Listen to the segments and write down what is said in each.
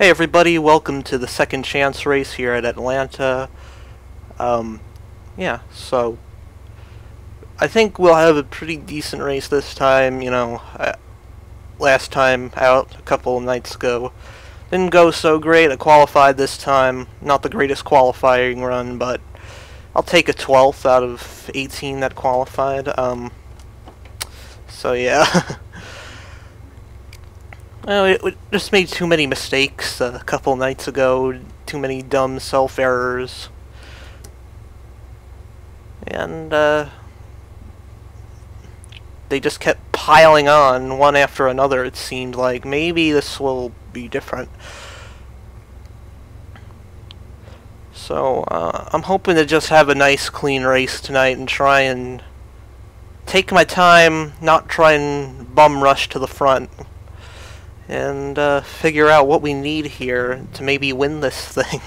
Hey everybody, welcome to the second chance race here at Atlanta. Yeah, so I think we'll have a pretty decent race this time. Last time out a couple of nights ago didn't go so great. I qualified this time, not the greatest qualifying run, but I'll take a 12th out of 18 that qualified. So yeah. Well, we just made too many mistakes a couple nights ago, too many dumb self-errors, and they just kept piling on one after another. It seemed like maybe this will be different. So I'm hoping to just have a nice clean race tonight and try and take my time, not try and bum rush to the front. And figure out what we need here to maybe win this thing.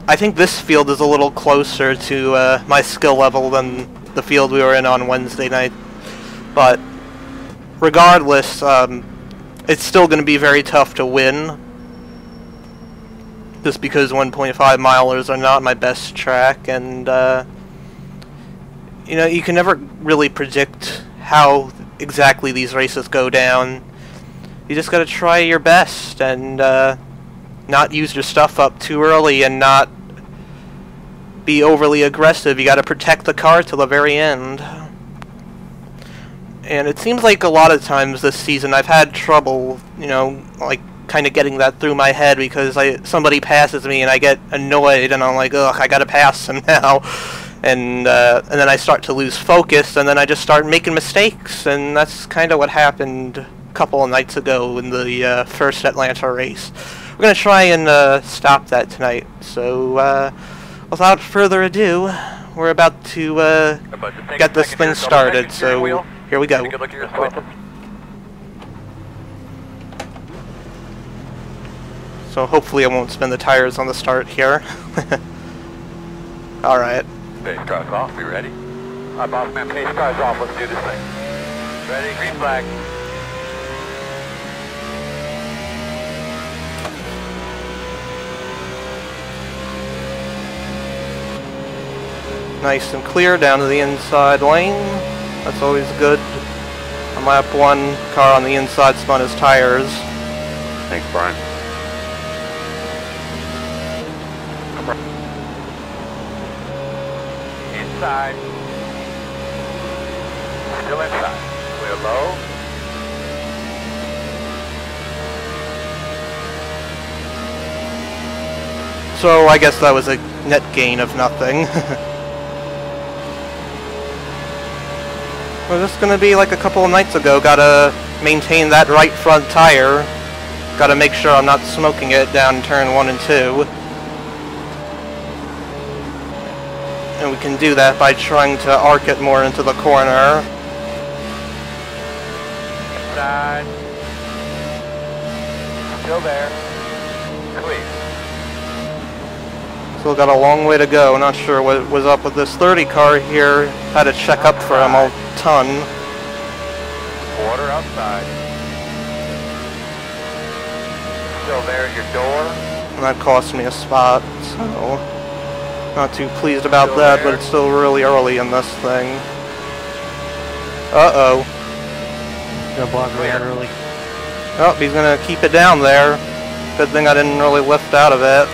I think this field is a little closer to my skill level than the field we were in on Wednesday night. But regardless, it's still going to be very tough to win. Just because 1.5 milers are not my best track, and you can never really predict how exactly these races go down. You just gotta try your best and not use your stuff up too early and not be overly aggressive. You gotta protect the car till the very end. And it seems like a lot of times this season I've had trouble, like kind of getting that through my head because somebody passes me and I get annoyed and I'm like, ugh, I gotta pass him now. And then I start to lose focus, and then I just start making mistakes, and that's kind of what happened a couple of nights ago in the first Atlanta race. We're going to try and stop that tonight, so without further ado, we're about to get this thing started, so here we go. So hopefully I won't spin the tires on the start here. Alright. Pace cars off, we ready? I'm off, man. Pace cars off, let's do this thing. Ready, green flag. Nice and clear down to the inside lane. That's always good. On lap 1, car on the inside spun his tires. Thanks, Brian. Inside. Still inside. Clear low. So I guess that was a net gain of nothing. We're just gonna be like a couple of nights ago. Gotta maintain that right front tire. Gotta make sure I'm not smoking it down turn 1 and 2. And we can do that by trying to arc it more into the corner. Inside. Still there. Clear. Still got a long way to go. Not sure what was up with this 30 car here. Had to check up for him a ton. Quarter outside. Still there at your door. And that cost me a spot, so not too pleased about that, but it's still really early in this thing. Uh-oh. Gonna block me out early. Oh, he's gonna keep it down there. Good thing I didn't really lift out of it.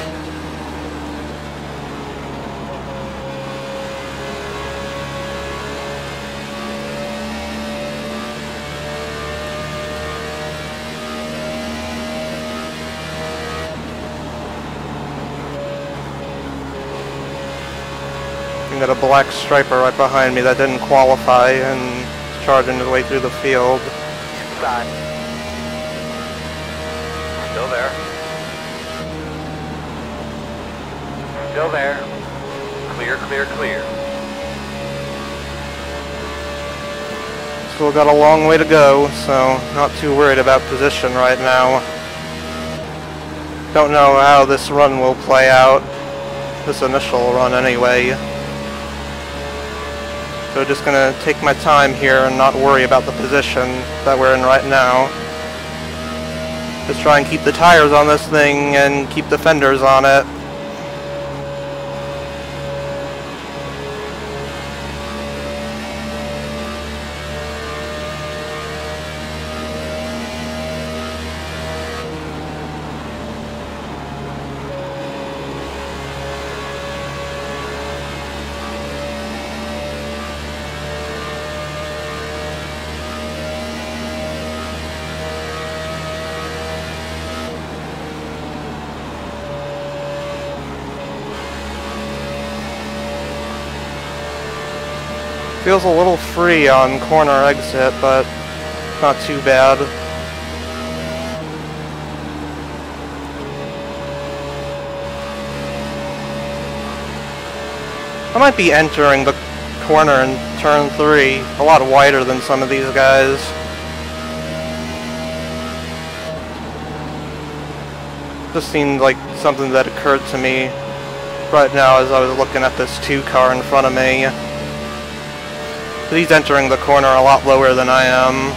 Got a black striper right behind me that didn't qualify and charging his way through the field. Inside. Still there. Still there. Clear, clear, clear. Still got a long way to go, so not too worried about position right now. Don't know how this run will play out. This initial run anyway. So just gonna take my time here and not worry about the position that we're in right now. Just try and keep the tires on this thing and keep the fenders on it. Feels a little free on corner exit, but not too bad. I might be entering the corner in turn 3, a lot wider than some of these guys. Just seemed like something that occurred to me right now as I was looking at this 2 car in front of me. He's entering the corner a lot lower than I am.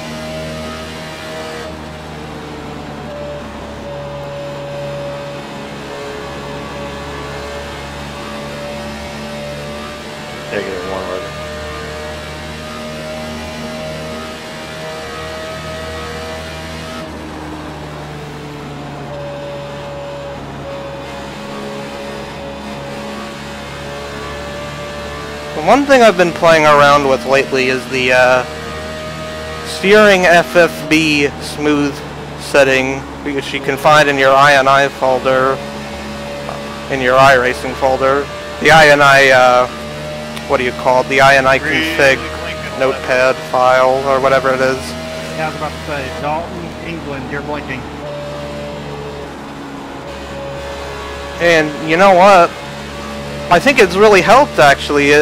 Negative 1 right. One thing I've been playing around with lately is the steering FFB smooth setting, which you can find in your INI folder, in your iRacing folder. The INI, what do you call it? The INI config notepad file, or whatever it is. Yeah, I was about to say, Dalton, England, you're blinking. And you know what? I think it's really helped, actually.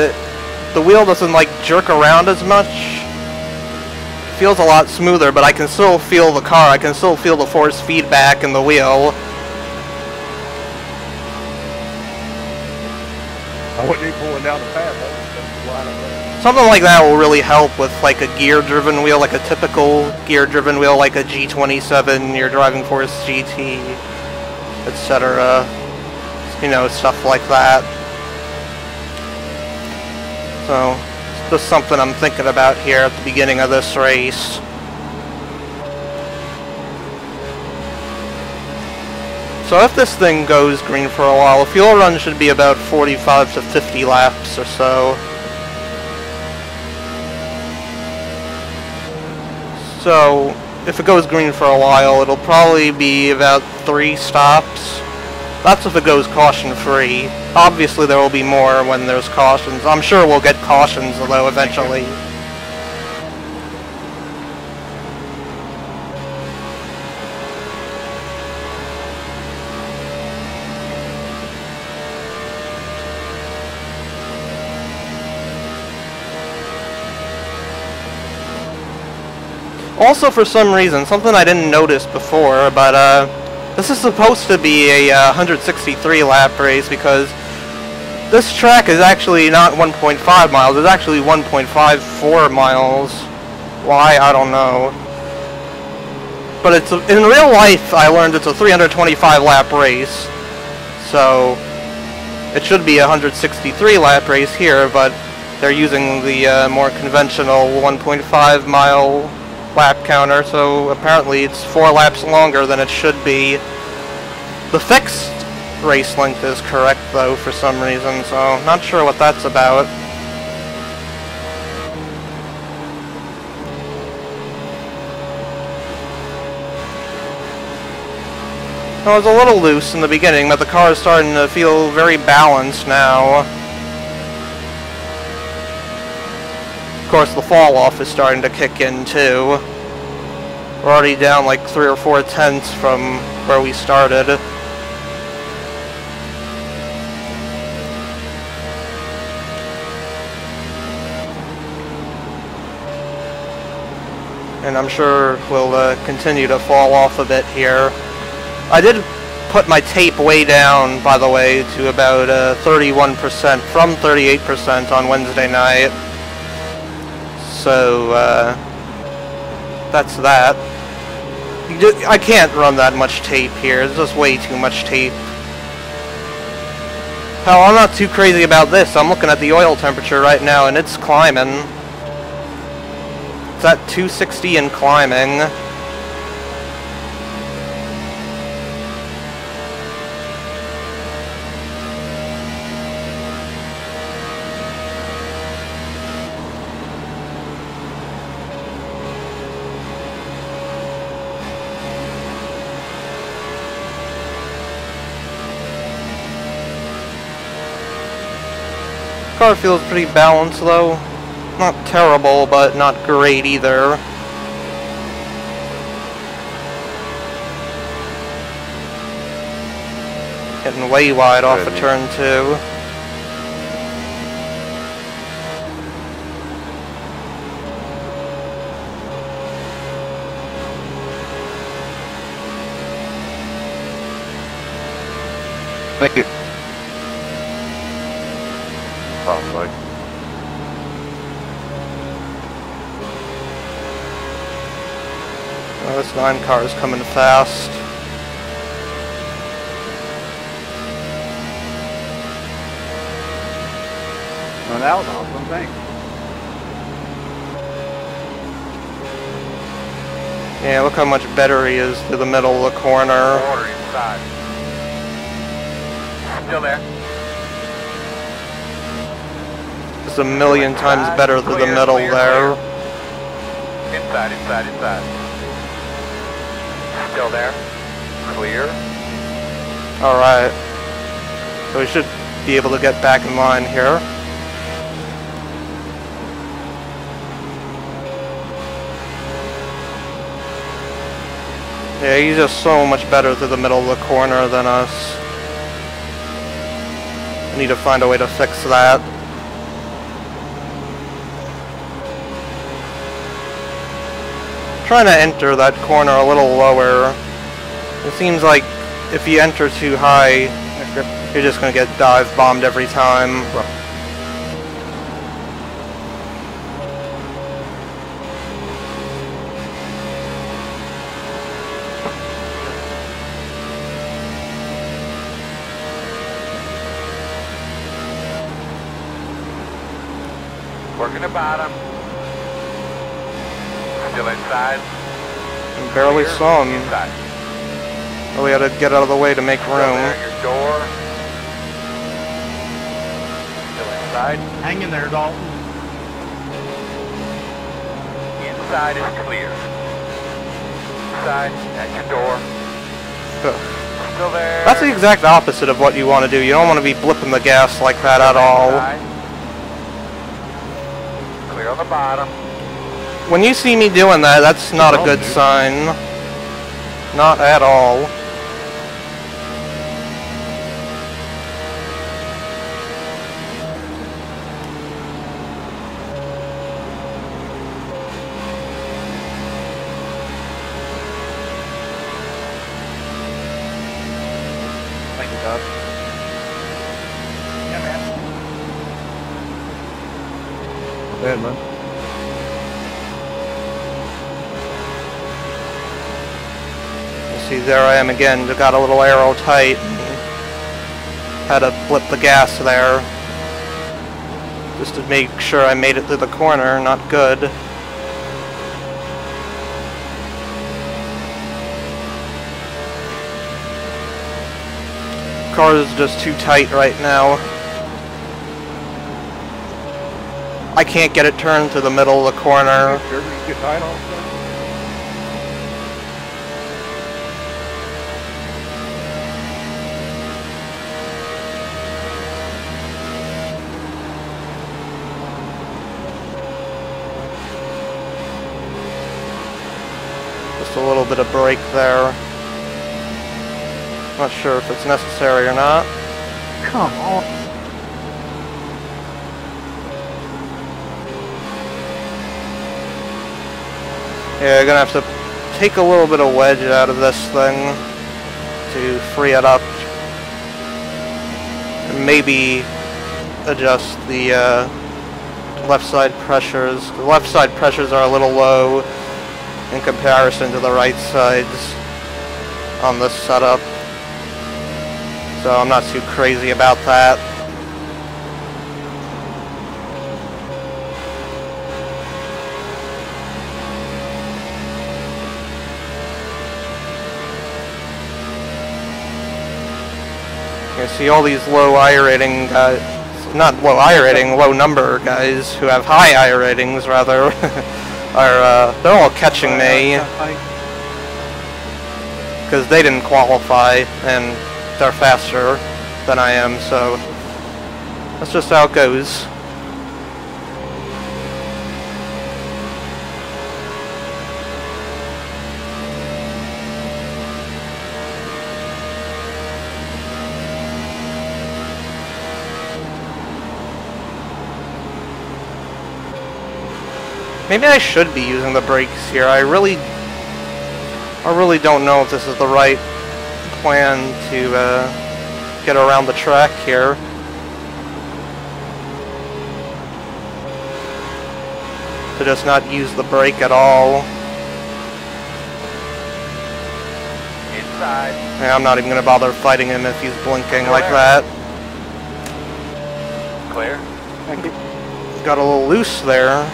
The wheel doesn't, like, jerk around as much. It feels a lot smoother, but I can still feel the car. I can still feel the force feedback in the wheel. I wouldn't be pulling down the path. Something like that will really help with, like, a gear-driven wheel, like a typical gear-driven wheel, like a G27, your driving force GT, etc. You know, stuff like that. So, it's just something I'm thinking about here at the beginning of this race. So if this thing goes green for a while, the fuel run should be about 45 to 50 laps or so. So, if it goes green for a while, it'll probably be about 3 stops. That's if it goes caution-free. Obviously there will be more when there's cautions. I'm sure we'll get cautions, though, eventually. Also, for some reason, something I didn't notice before, but this is supposed to be a 163 lap race because this track is actually not 1.5 miles, it's actually 1.54 miles. Why? I don't know. But it's in real life, I learned it's a 325 lap race. So it should be a 163 lap race here, but they're using the more conventional 1.5 mile lap counter, so apparently it's 4 laps longer than it should be. The fixed race length is correct, though, for some reason, so not sure what that's about. I was a little loose in the beginning, but the car is starting to feel very balanced now. Of course, the fall-off is starting to kick in, too. We're already down like 3 or 4 tenths from where we started. And I'm sure we'll continue to fall off a bit here. I did put my tape way down, by the way, to about 31% from 38% on Wednesday night. So, that's that. I can't run that much tape here. It's just way too much tape. Hell, I'm not too crazy about this. I'm looking at the oil temperature right now, and it's climbing. It's at 260 and climbing. Car feels pretty balanced though. Not terrible, but not great either. Getting way wide off of turn 2. Thank you. Probably. Well, this 9 car is coming fast. Well, that was awesome, thanks. Yeah, look how much better he is to the middle of the corner. Order inside. Still there. It's a million times better to the middle there. Inside, inside, inside. Still there. Clear. Alright. So we should be able to get back in line here. Yeah, he's just so much better to the middle of the corner than us. I need to find a way to fix that. Trying to enter that corner a little lower. It seems like if you enter too high, you're just going to get dive bombed every time. Working the bottom. Still inside. I barely saw him. Inside. Oh, we had to get out of the way to make Still room. there, your door. Still inside. Hang in there, Dalton. Inside is clear. Inside, at your door. Ugh. Still there. That's the exact opposite of what you want to do. You don't want to be blipping the gas like that at all. Inside. Clear on the bottom. When you see me doing that, that's not a good sign. Not at all. Thank you, Doug. Yeah, man. Bad, man. See, there I am again. Got a little arrow tight. Had to blip the gas there. Just to make sure I made it through the corner. Not good. Car is just too tight right now. I can't get it turned to the middle of the corner. Sure, you get tight all the time. Just a little bit of brake there. Not sure if it's necessary or not. Come on. Yeah, you're gonna have to take a little bit of wedge out of this thing to free it up. And maybe adjust the left side pressures. The left side pressures are a little low. in comparison to the right sides on this setup. So I'm not too crazy about that. You see all these low I rating guys, not low I rating, low number guys who have high I ratings rather, are they're all catching me because they didn't qualify and they're faster than I am, so that's just how it goes. Maybe I should be using the brakes here. I really don't know if this is the right plan to get around the track here. To just not use the brake at all. Inside. Yeah, I'm not even going to bother fighting him if he's blinking like that. Clear. Got a little loose there.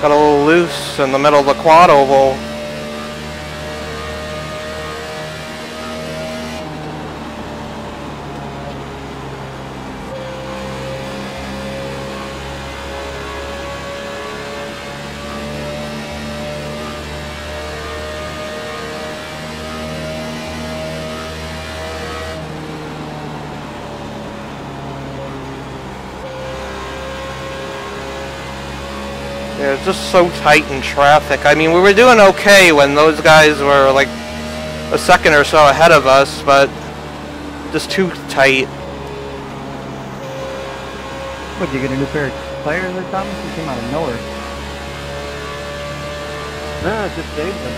Got a little loose in the middle of the quad oval. Yeah, it's just so tight in traffic. I mean, we were doing okay when those guys were like a second or so ahead of us, but just too tight. What, did you get a new pair of tires or something? You came out of nowhere. No, it's just saved them.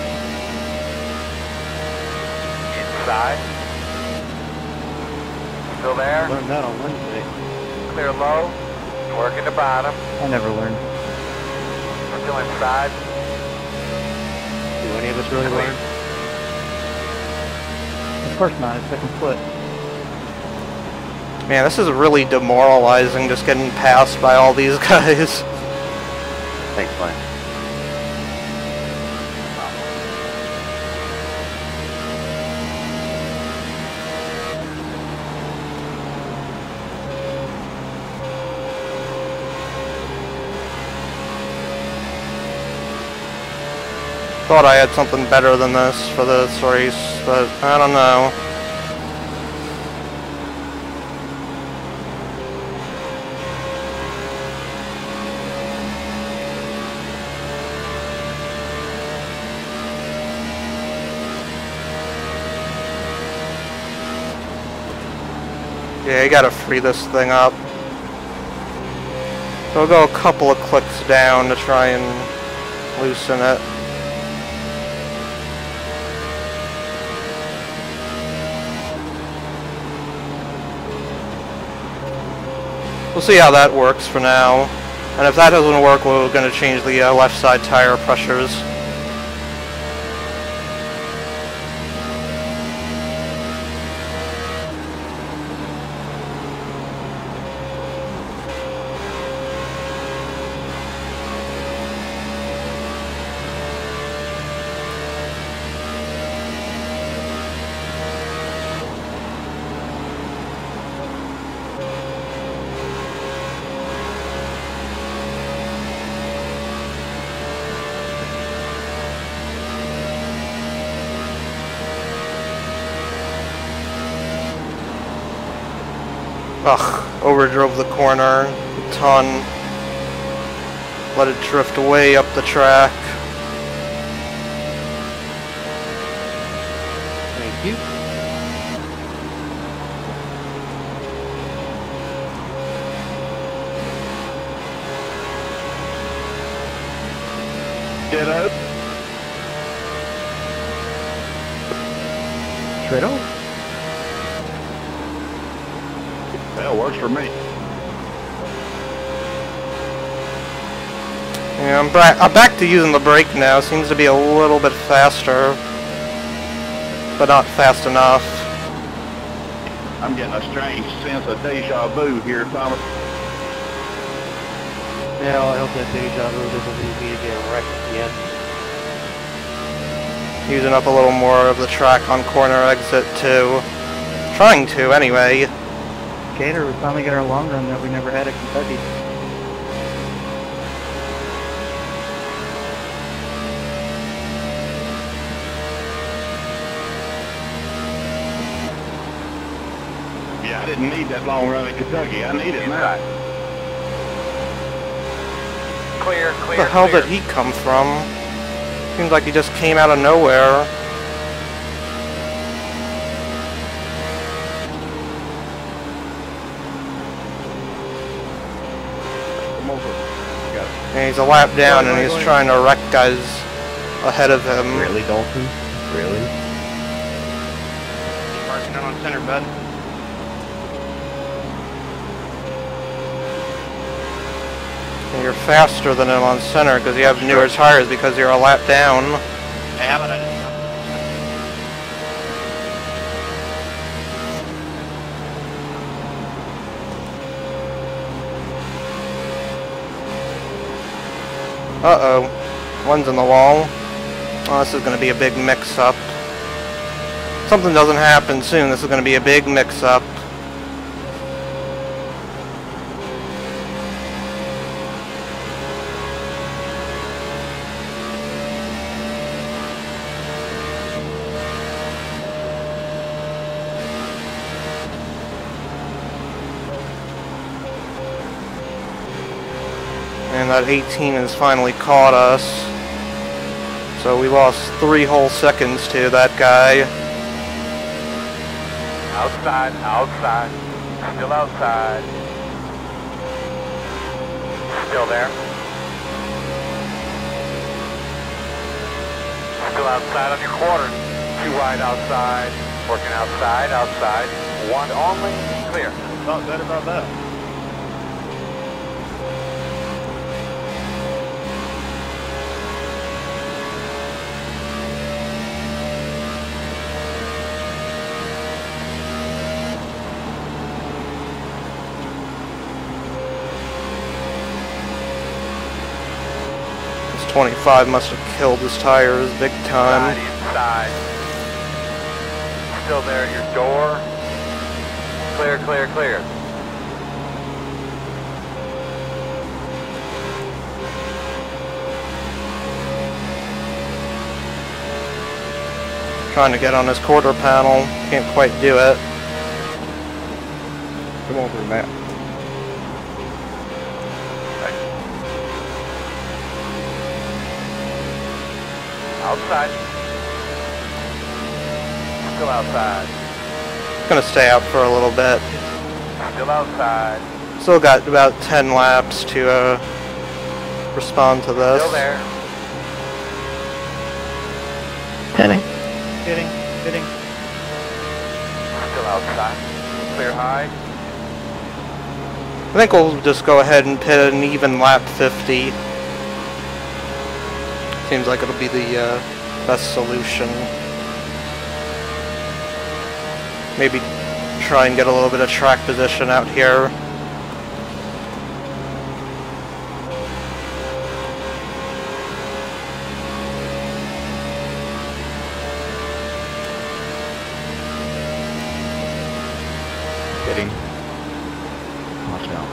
Inside. Still there? Learned that on Wednesday. Clear low. Working the bottom. I never learned. Still inside. Do any of us really learn? Of course not, it's second foot. Man, this is really demoralizing, just getting passed by all these guys. Thanks, Glenn. Thought I had something better than this for this race, but I don't know. Yeah, you gotta free this thing up. So I'll go a couple of clicks down to try and loosen it. We'll see how that works for now. And if that doesn't work, we're going to change the left side tire pressures. Ugh, overdrove the corner a ton. Let it drift way up the track. Thank you. Get up. Straight on. That works for me. Yeah, I'm back to using the brake now. Seems to be a little bit faster, but not fast enough. I'm getting a strange sense of deja vu here, Thomas. Yeah, I hope that deja vu doesn't lead me to get wrecked again. Using up a little more of the track on corner exit too. Trying to, anyway. Gator, we finally got our long run that we never had at Kentucky. Yeah, I didn't need that long run in Kentucky. I need it now. Clear, Where the hell did he come from? Seems like he just came out of nowhere. Come over. And he's a lap down and he's trying to wreck guys ahead of him. Really, Dalton? Really? Marking out on center, bud. And you're faster than him on center because you have newer tires because you're a lap down. Yeah, but I didn't. Uh-oh. One's in the wall. Oh, this is going to be a big mix-up. Something doesn't happen soon. This is going to be a big mix-up. And that 18 has finally caught us. So we lost 3 whole seconds to that guy. Outside, outside. Still outside. Still there. Still outside on your quarter. 2 wide outside. Working outside, outside. 1 only. Clear. Thought better about that. This 25 must have killed his tires big time. Inside. Still there at your door. Clear, clear, clear. Trying to get on his quarter panel. Can't quite do it. Come on through, Matt. Outside. Still outside. Gonna stay out for a little bit. Still outside. Still got about 10 laps to respond to this. Still there. Hitting. Still outside. Clear high. I think we'll just go ahead and pit an even lap 50. Seems like it'll be the best solution. Maybe try and get a little bit of track position out here. Hitting. Watch out.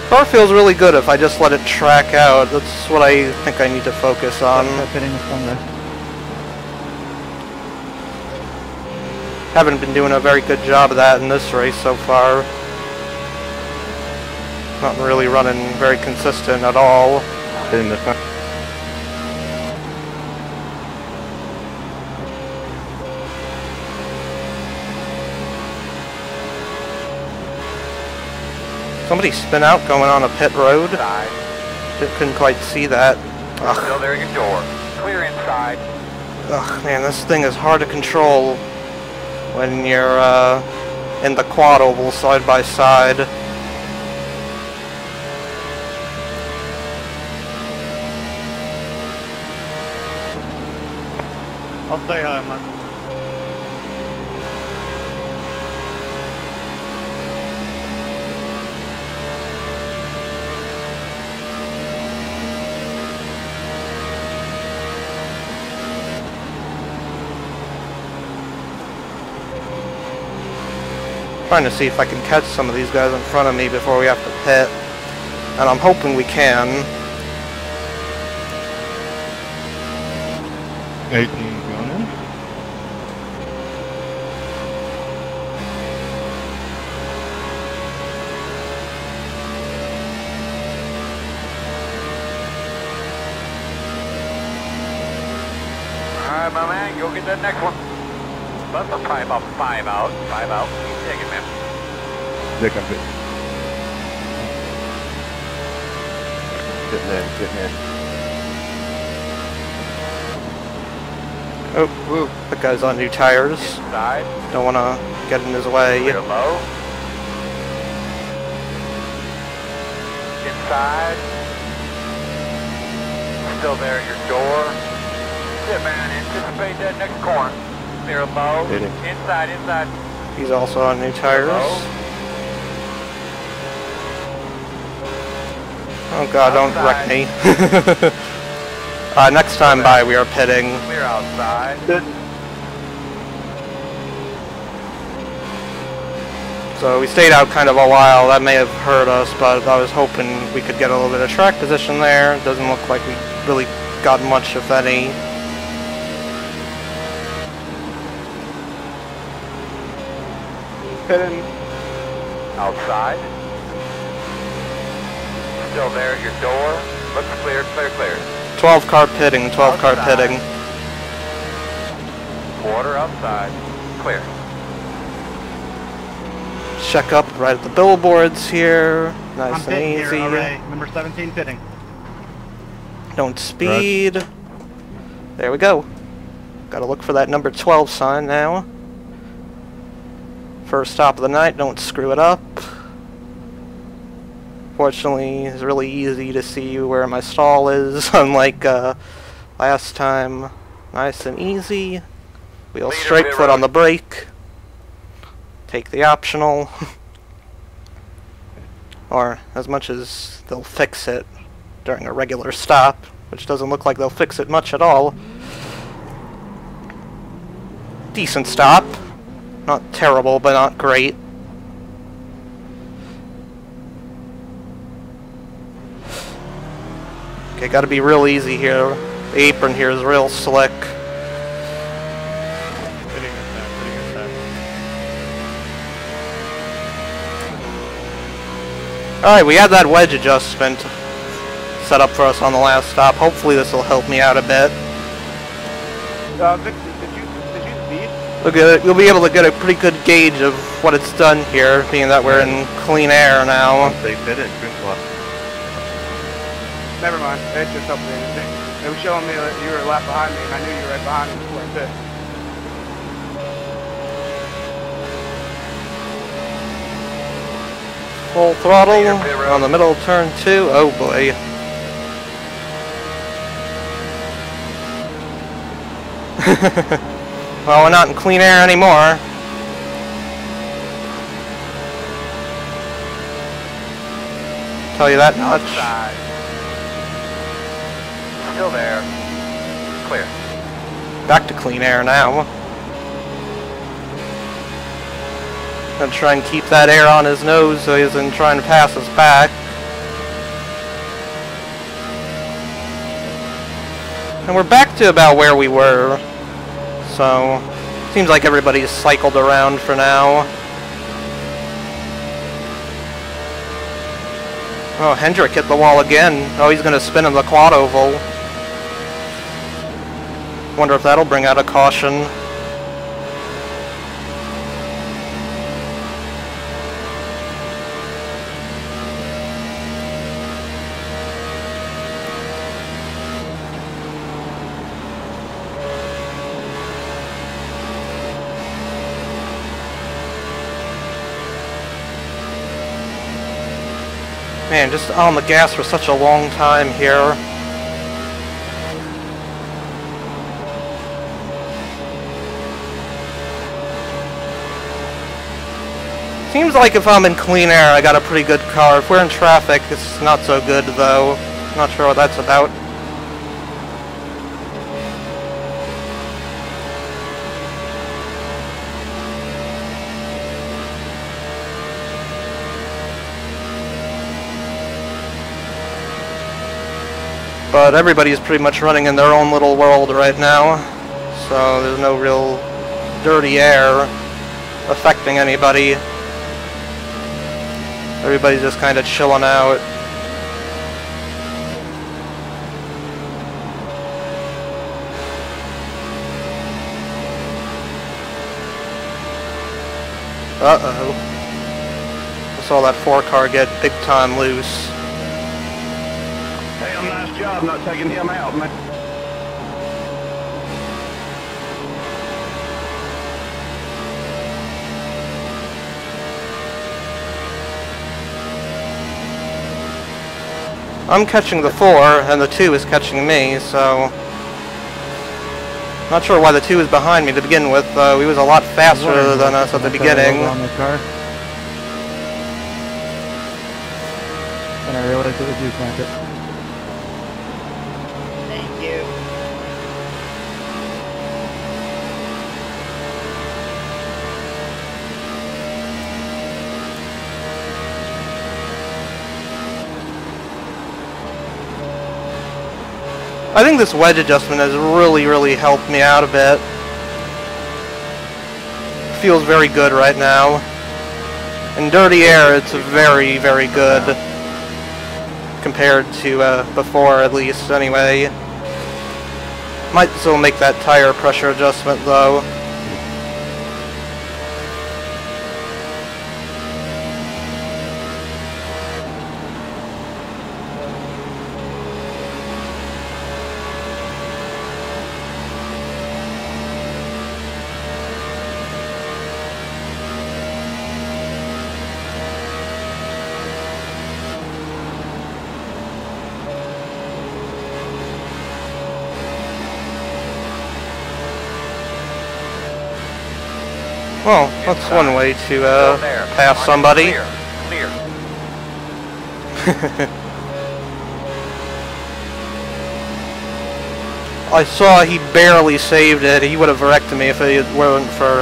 Car feels really good if I just let it track out. That's what I think I need to focus on. Hitting the front there. Haven't been doing a very good job of that in this race so far. Not really running very consistent at all. Hitting the front. Somebody spin out going on a pit road. Side. Couldn't quite see that. Ugh. Still there at your door. Clear inside. Ugh, man, this thing is hard to control. when you're in the quad oval side by side. I'll say hi, man. Trying to see if I can catch some of these guys in front of me before we have to pit. And I'm hoping we can. 18 going in. Alright, my man, go get that next one. That's probably about 5 out. 5 out. Keep taking, man. Dick, I'm good. Getting in. Oh, woo. That guy's on new tires. Inside. Don't want to get in his way. Clear low. Inside. Still there at your door. Yeah, man, anticipate that next corner. Clear low. Hitting. Inside, inside. He's also on new tires. Oh god, don't wreck me. Next time by we are pitting. Clear outside. So we stayed out kind of a while. That may have hurt us, but I was hoping we could get a little bit of track position there. It doesn't look like we really got much, if any. Pitting. Outside. Still there at your door. Looks clear, clear, clear. 12 car pitting, 12 car pitting. Quarter outside. Clear. Check up right at the billboards here. Nice I'm and pitting here easy. already. Number 17 pitting. Don't speed. There we go. Gotta look for that number 12 sign now. First stop of the night, don't screw it up. Fortunately, it's really easy to see where my stall is, unlike last time. Nice and easy. Wheel straight, foot on the brake. Take the optional. Or as much as they'll fix it during a regular stop, which doesn't look like they'll fix it much at all. Decent stop. Not terrible, but not great. Okay, gotta be real easy here. The apron here is real slick. Hitting attack. Alright, we had that wedge adjustment set up for us on the last stop. Hopefully this will help me out a bit. Vic, did you speed? Look at it. You'll be able to get a pretty good gauge of what it's done here, being that we're in clean air now. They fit in. Good luck. Never mind. It's just something. It was showing me that you were a lap behind me, and I knew you were right behind me before I pit. Full throttle on the middle of turn 2. Oh boy. Well, we're not in clean air anymore. Tell you that much. Outside. Still there. Clear. Back to clean air now. Gonna try and keep that air on his nose so he isn't trying to pass us back. And we're back to about where we were. So, seems like everybody's cycled around for now. Oh, Hendrick hit the wall again. Oh, he's gonna spin in the quad oval. Wonder if that'll bring out a caution. Man, just on the gas for such a long time here. Seems like if I'm in clean air, I got a pretty good car. If we're in traffic, it's not so good, though. Not sure what that's about. But everybody's pretty much running in their own little world right now, so there's no real dirty air affecting anybody. Everybody's just kind of chilling out. Uh-oh. I saw that 4-car get big time loose. Damn nice job not taking him out, man. I'm catching the 4, and the 2 is catching me, so... Not sure why the 2 is behind me to begin with, though. He was a lot faster than us at the beginning. On the car. And I realized it was you, Plankett. Thank you. I think this wedge adjustment has really helped me out a bit. Feels very good right now. In dirty air, it's very good. Compared to before, at least, anyway. Might still make that tire pressure adjustment, though. Well, that's one way to pass somebody. Clear. I saw he barely saved it. He would have wrecked me if it weren't for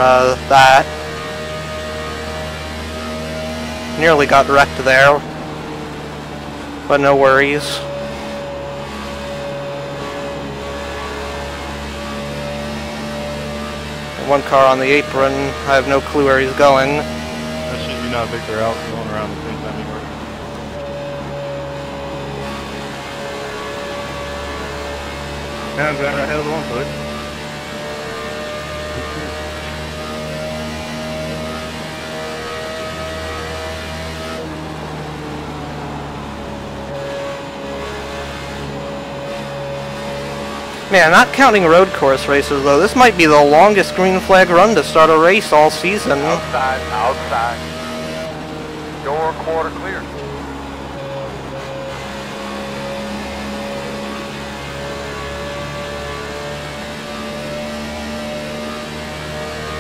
that. Nearly got wrecked there. But no worries. One car on the apron. I have no clue where he's going. That shit you not Victor out going around the same time you were. Sounds right ahead of the one foot. Man, not counting road course races though, this might be the longest green flag run to start a race all season. Outside. Door quarter clear.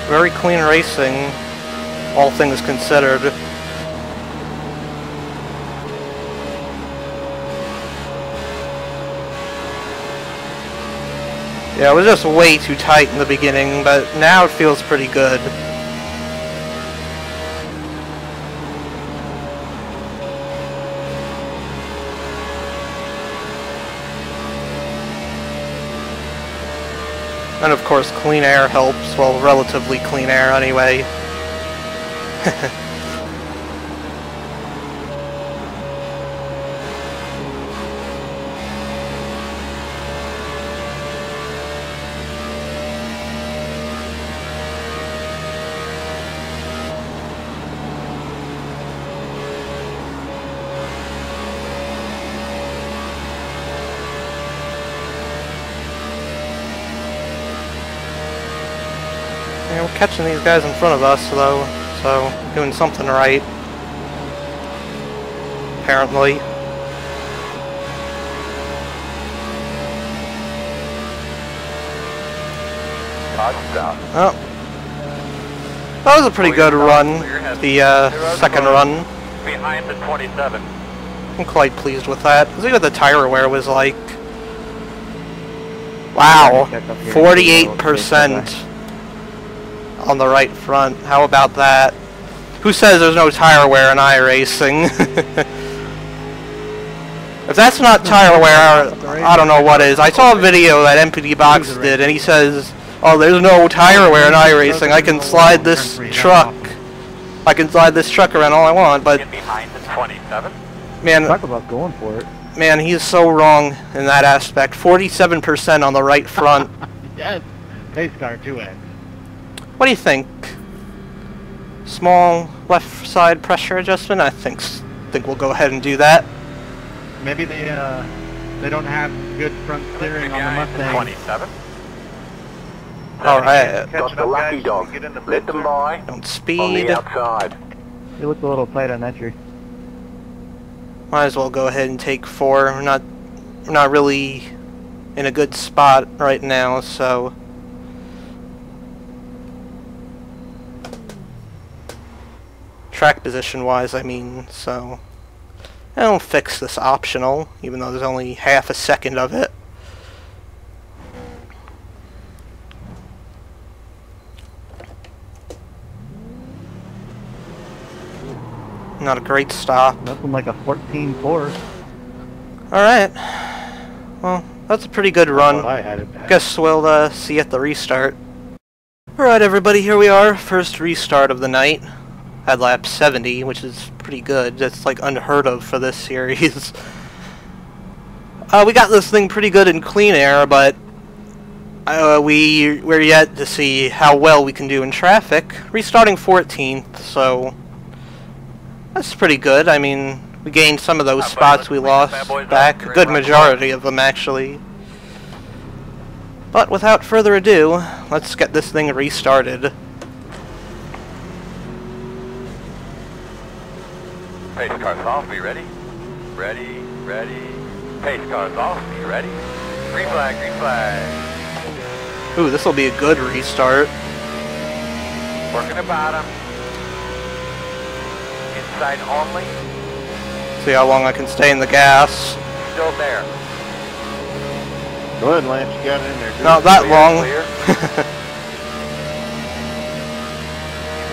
Very clean racing, all things considered. Yeah, it was just way too tight in the beginning, but now it feels pretty good. And of course, clean air helps. Well, relatively clean air anyway. Yeah, we're catching these guys in front of us, though, so doing something right. apparently. Touchdown. Oh. That was a pretty good run, the second run. Behind the 27. I'm quite pleased with that. Let's see what the tire wear was like. Wow, 48% on the right front. How about that? Who says there's no tire wear in iRacing? If that's not tire wear, I don't know what is. I saw a video that MPD Box did, and he says, "Oh, there's no tire wear in iRacing. I can slide this truck. I can slide this truck around all I want." But Behind the 27. man, Talk about going for it. man, he's so wrong in that aspect. 47% on the right front. Yes. Pace car 2X. What do you think? Small left side pressure adjustment? I think we'll go ahead and do that. Maybe they don't have good front steering on the Mustang. 27. All right. Got the lucky dog. Let them by. Don't On speed. the outside. It looked a little tight on that tree. Might as well go ahead and take 4. We're not really in a good spot right now, so track position wise, I mean, so I'll fix this optional, even though there's only half a second of it. Not a great stop. Nothing like a 14.4. Alright. Well, that's a pretty good run. I had it bad. Guess we'll see you at the restart. Alright everybody, here we are. First restart of the night. Had lap 70, which is pretty good. That's like unheard of for this series. We got this thing pretty good in clean air, but we're yet to see how well we can do in traffic. Restarting 14th, so that's pretty good. I mean, we gained some of those spots we lost back. A good majority of them, actually. But without further ado, let's get this thing restarted. Pace cars off, be ready. Ready, ready. Pace cars off, be ready. Green flag, green flag. Ooh, this will be a good restart. Working the bottom. Inside only. See how long I can stay in the gas. Still there. Go ahead, Lance. You got it in there. Not that Clear, long. clear.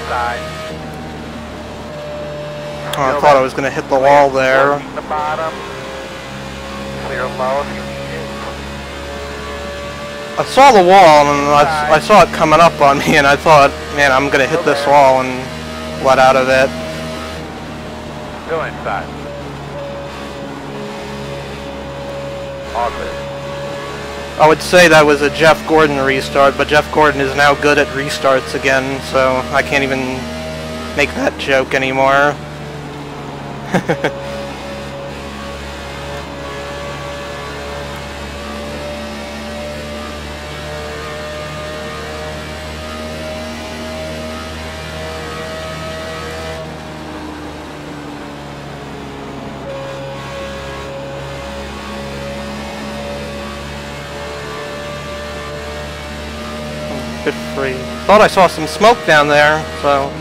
Inside. Oh, I thought I was going to hit the wall there. Working the bottom. Clear low if you need it. I saw the wall and I saw it coming up on me and I thought, man, I'm going to hit this wall and let out of it. Still inside. All clear. I would say that was a Jeff Gordon restart, but Jeff Gordon is now good at restarts again, so I can't even make that joke anymore. Good free. Thought I saw some smoke down there, so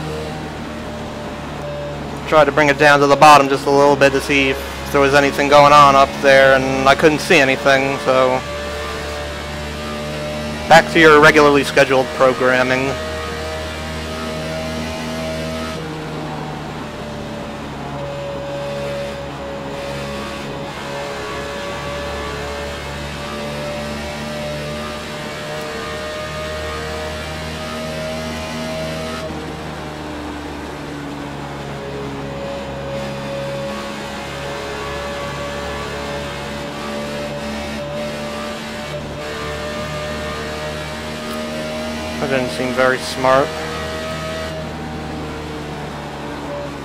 tried to bring it down to the bottom just a little bit to see if there was anything going on up there, and I couldn't see anything, so back to your regularly scheduled programming. That didn't seem very smart.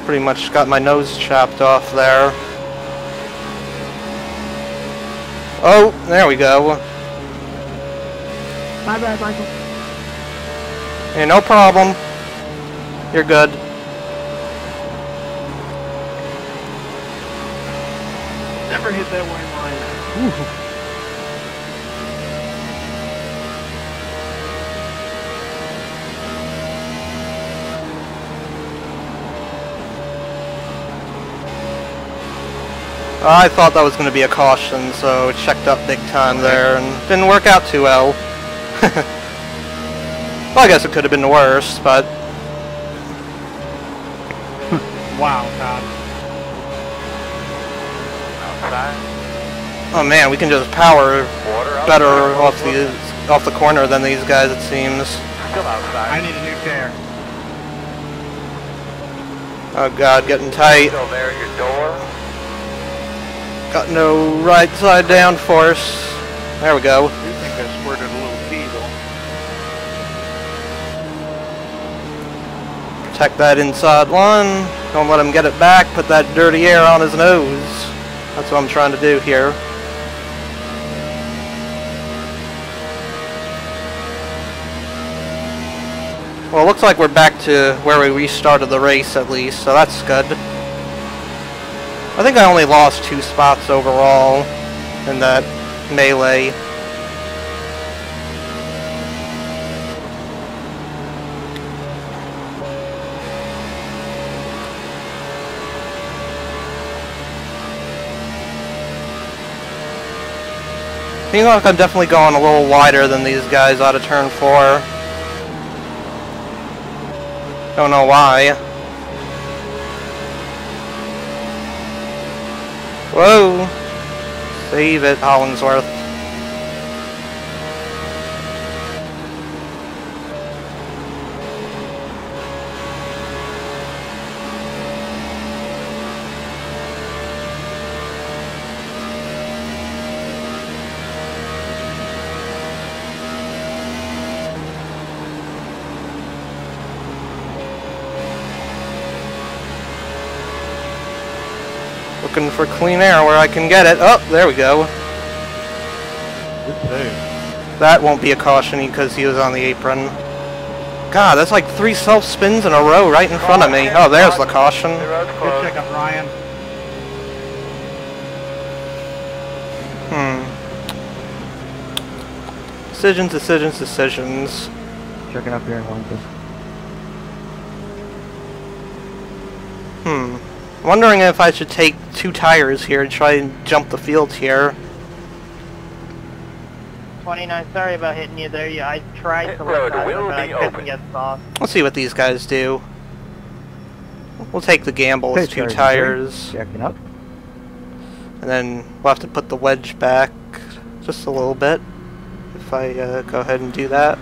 Pretty much got my nose chopped off there. Oh, there we go. My bad, Michael. Hey, no problem. You're good. never hit that white line. Ooh. I thought that was going to be a caution, so checked up big time there, and didn't work out too well. Well, I guess it could have been worse, but... Wow, Todd. Outside. Oh man, we can just power Water better outside. off the corner than these guys, it seems. Still outside. I need a new chair. Oh god, getting tight. Still there, your door. Got no right side downforce. There we go. I do think I squirted a little diesel. Protect that inside line. Don't let him get it back. Put that dirty air on his nose. That's what I'm trying to do here. Well, it looks like we're back to where we restarted the race at least, so that's good. I think I only lost 2 spots overall in that melee. I feel like I'm definitely going a little wider than these guys out of turn 4. Don't know why. Whoa! Save it, Hollingsworth. Looking for clean air where I can get it. Oh, there we go. Good save. That won't be a caution because he was on the apron. God, that's like 3 self-spins in a row right in front of me. Oh, there's the caution. The road's Good closed. check up, Ryan. Decisions, decisions, decisions. Checking up here in Wellington. Wondering if I should take 2 tires here and try and jump the field here. 29, sorry about hitting you there. Yeah, I tried Pit to road let will but I be couldn't open. get soft. Let's see what these guys do. We'll take the gamble with 2 Okay, tires. Checking up. And then we'll have to put the wedge back just a little bit. If I go ahead and do that.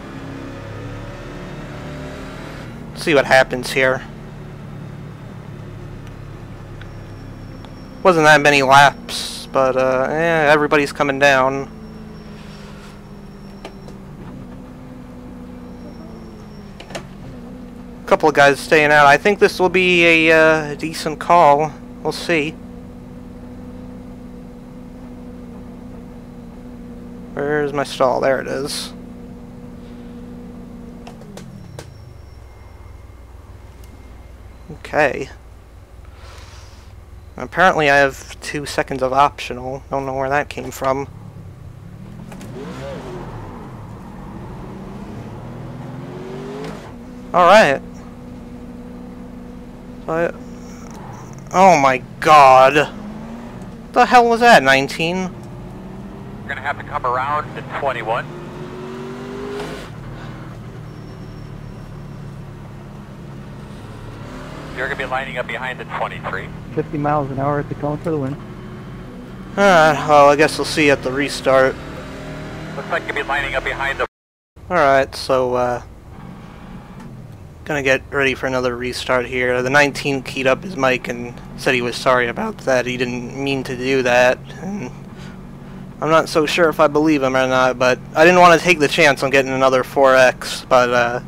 See what happens here. Wasn't that many laps, but everybody's coming down. A couple of guys staying out. I think this will be a decent call. We'll see. Where's my stall? There it is. Okay. Apparently I have 2 seconds of optional. Don't know where that came from. Alright. Oh my god. What the hell was that, 19? We're gonna have to come around to 21. You're gonna be lining up behind the 23. 50 miles an hour at the cone for the win. Alright, well I guess we'll see at the restart. Looks like you'll be lining up behind the... Alright, so gonna get ready for another restart here. The 19 keyed up his mic and said he was sorry about that. He didn't mean to do that. And I'm not so sure if I believe him or not, but I didn't want to take the chance on getting another 4X, but I'm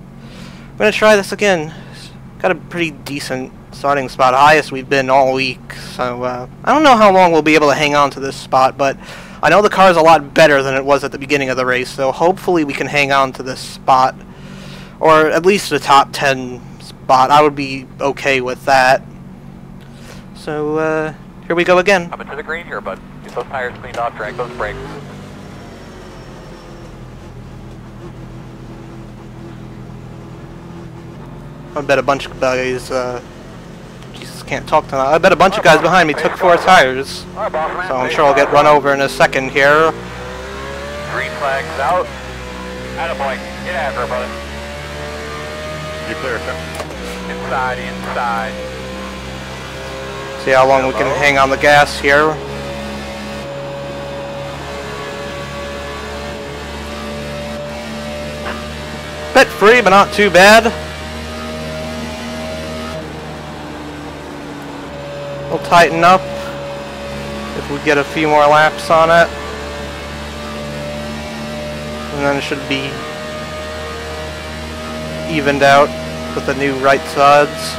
gonna try this again. Got a pretty decent starting spot, highest we've been all week, so I don't know how long we'll be able to hang on to this spot, but I know the car is a lot better than it was at the beginning of the race, so hopefully we can hang on to this spot, or at least the top 10 spot. I would be okay with that. So Here we go again. Up into the green here, bud. Get those tires cleaned off, drag those brakes. I bet a bunch of guys, Jesus, can't talk tonight. I bet a bunch of guys behind me took 4 tires. So I'm sure I'll get run over in a second here. Green flags out. Attaboy. Get after her, brother. You're clear, sir. Inside, inside. See how long we can hang on the gas here. Bit free, but not too bad. We'll tighten up if we get a few more laps on it. And then it should be evened out with the new right sides.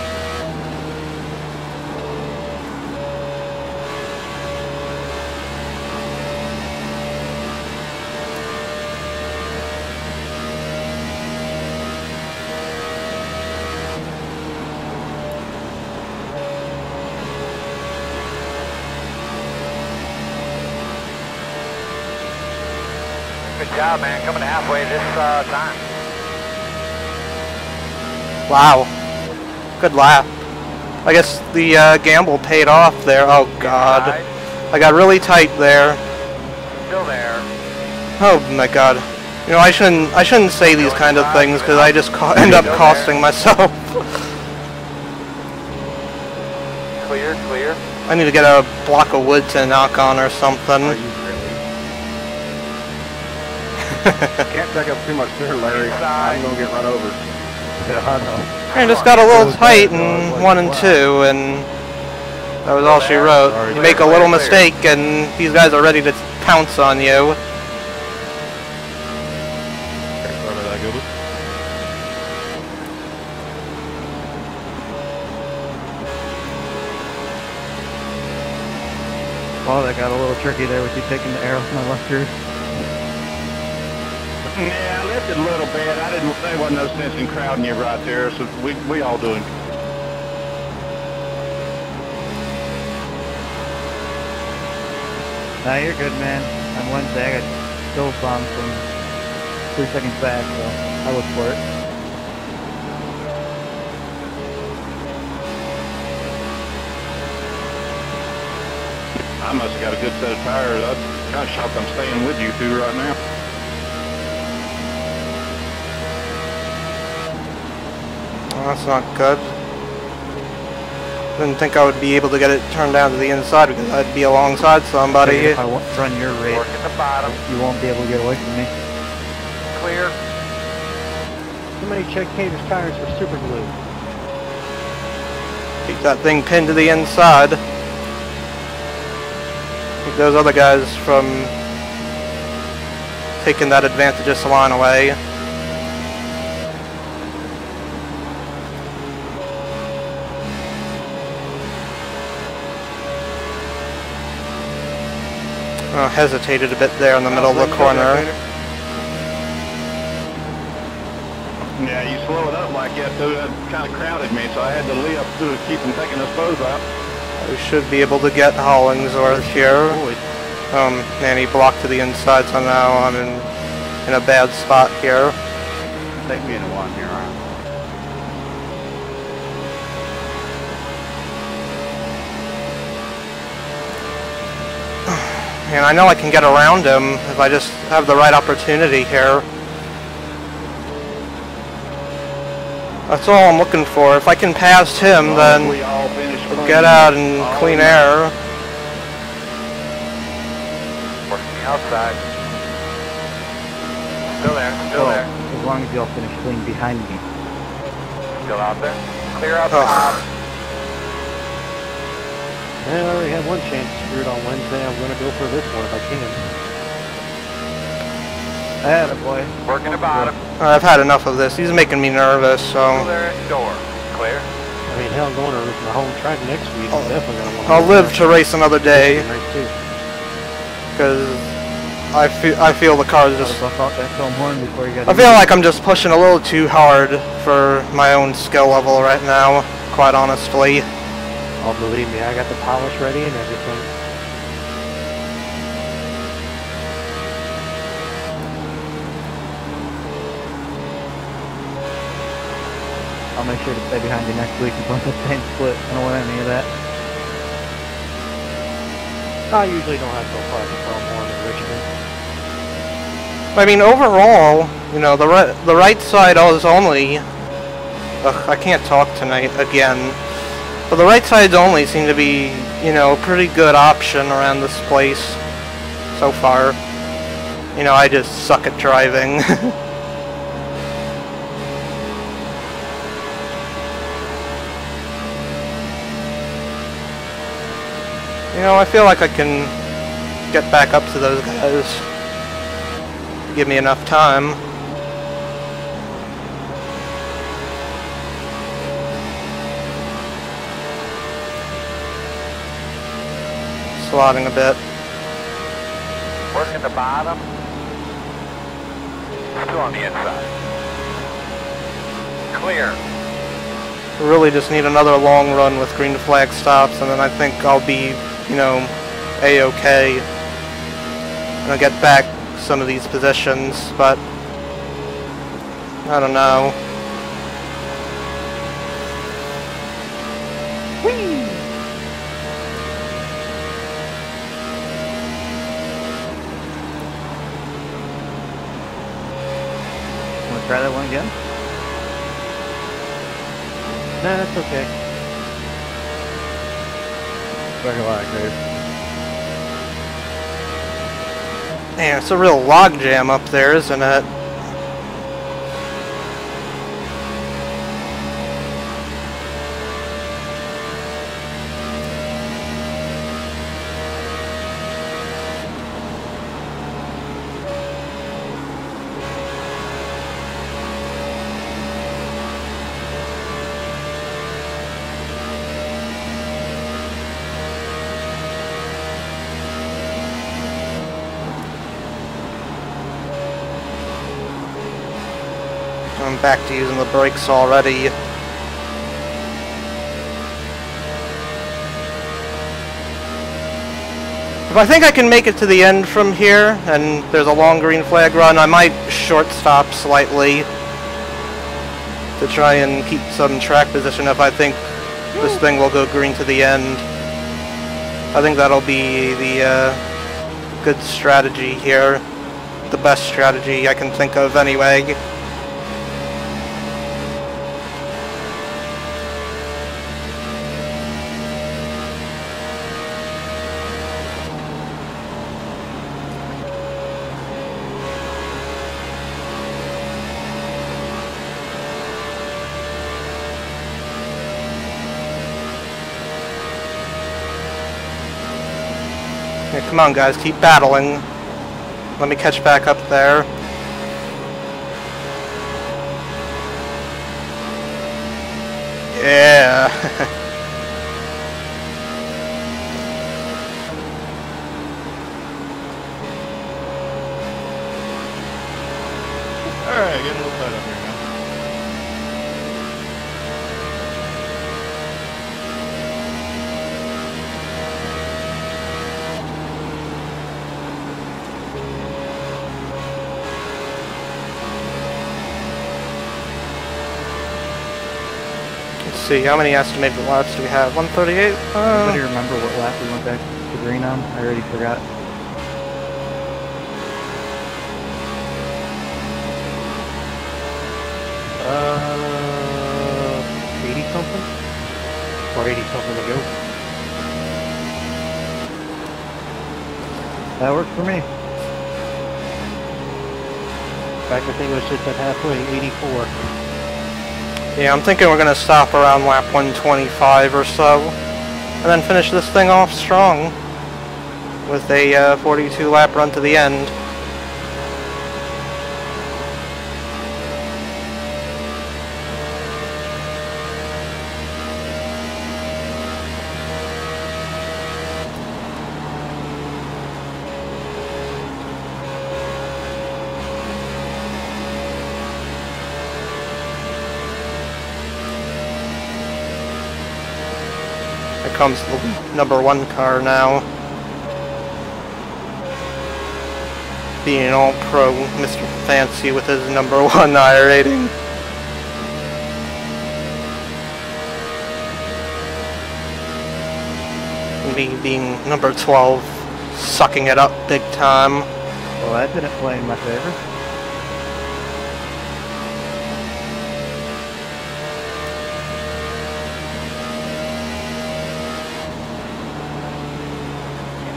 Good job, man. Coming halfway this time. Wow. Good lap. I guess the gamble paid off there. Oh god. I got really tight there. Still there. Oh my god. You know, I shouldn't say these kind of things because I just end up costing myself. Clear, clear. I need to get a block of wood to knock on or something. Can't back up too much there, Larry. I'm gonna get run over. Yeah, I know. And just got a little tight in 1 and 2, and that was all she wrote. You make a little mistake, and these guys are ready to pounce on you. Well, that got a little tricky there with you taking the arrow from my left rear. Yeah, I lifted a little bit. There wasn't no sense in crowding you right there, so we all doing. Nah, you're good, man. On Wednesday, I got still bomb from 3 seconds back, so I look for it. I must have got a good set of tires. I'm kind of shocked I'm staying with you two right now. Well, that's not good. Didn't think I would be able to get it turned down to the inside because I'd be alongside somebody. If I run your rate, Work at the bottom. you won't be able to get away from me. Clear. Somebody check Cater's tires for super glue. Keep that thing pinned to the inside. Keep those other guys from taking that advantageous line away. Hesitated a bit there in the middle of the corner. Yeah, you slow it up like that, too. That kind of crowded me, so I had to lay up to keep them taking us both out. We should be able to get Hollingsworth here. Man, he blocked to the inside, so now I'm in a bad spot here. Take me in a one here, all right? And I know I can get around him if I just have the right opportunity here. That's all I'm looking for. If I can pass him, then we'll get out in clean air. Working the outside. Still there, still there. As long as you all finish clean behind me. Still out there. Clear out Oh. top. I already had one chance to screw it on Wednesday. I'm going to go for this one if I can. Attaboy. Working the bottom. I've had enough of this. He's making me nervous, Still so there at the door. Clear. I mean, hell, going to my home track next week. I'm definitely going to want to I'll live to race another day race too. because I feel the car is just. Buff out that film horn before you got. I feel like I'm just pushing a little too hard for my own skill level right now. Quite honestly. Oh, believe me, I got the polish ready and everything. I'll make sure to stay behind you next week and run the same split. I don't want any of that. I usually don't have so far to throw more than Richmond. I mean, overall, you know, the right side is only... Ugh, I can't talk tonight again. But the right sides only seem to be, you know, a pretty good option around this place so far. You know, I just suck at driving. You know, I feel like I can get back up to those guys. Give me enough time. Slotting a bit. Working the bottom. Still on the inside. Clear. Really just need another long run with green flag stops, and then I think I'll be, you know, A-okay. And I'll get back some of these positions, but I don't know. Whee! Want to try that one again? Nah, that's okay. Second line, Dave. Man, it's a real logjam up there, isn't it? I'm back to using the brakes already. If I think I can make it to the end from here, and there's a long green flag run, I might short stop slightly to try and keep some track position if I think this thing will go green to the end. I think that'll be the good strategy here. The best strategy I can think of anyway. Yeah, come on guys, keep battling. Let me catch back up there. Yeah. Alright, getting a little tight up here now. Let's see, how many estimated laps do we have? 138? Anybody remember what lap we went back to green on? I already forgot. Uh, 80 something? Or 80 something to go. That works for me. In fact, I think it was just at halfway, 84. Yeah, I'm thinking we're going to stop around lap 125 or so, and then finish this thing off strong with a 42 lap run to the end. comes the #1 car now. Being all pro, Mr. Fancy with his #1 iRating. Me being number 12, sucking it up big time. Well, that didn't play in my favor.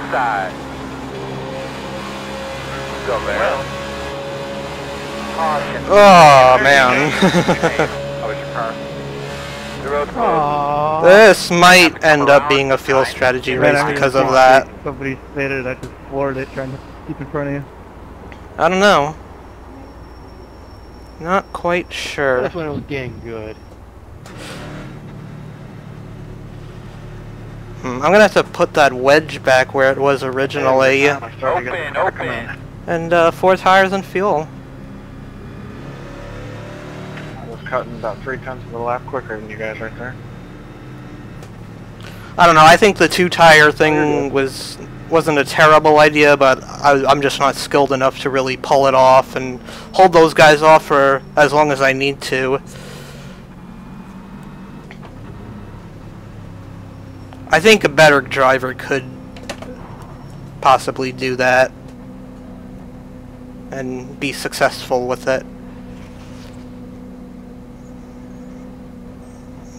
Inside. Go there. Caution. Oh, man. How was your car? The road's closed. This might end up being a fuel strategy race because of that. Somebody stated I just floored it trying to keep in front of you. I don't know. Not quite sure. That's when it was getting good. I'm gonna have to put that wedge back where it was originally. Open. And 4 tires and fuel. I was cutting about 3/10 of a lap quicker than you guys right there. I don't know, I think the 2-tire thing wasn't a terrible idea, but I'm just not skilled enough to really pull it off and hold those guys off for as long as I need to. I think a better driver could possibly do that and be successful with it.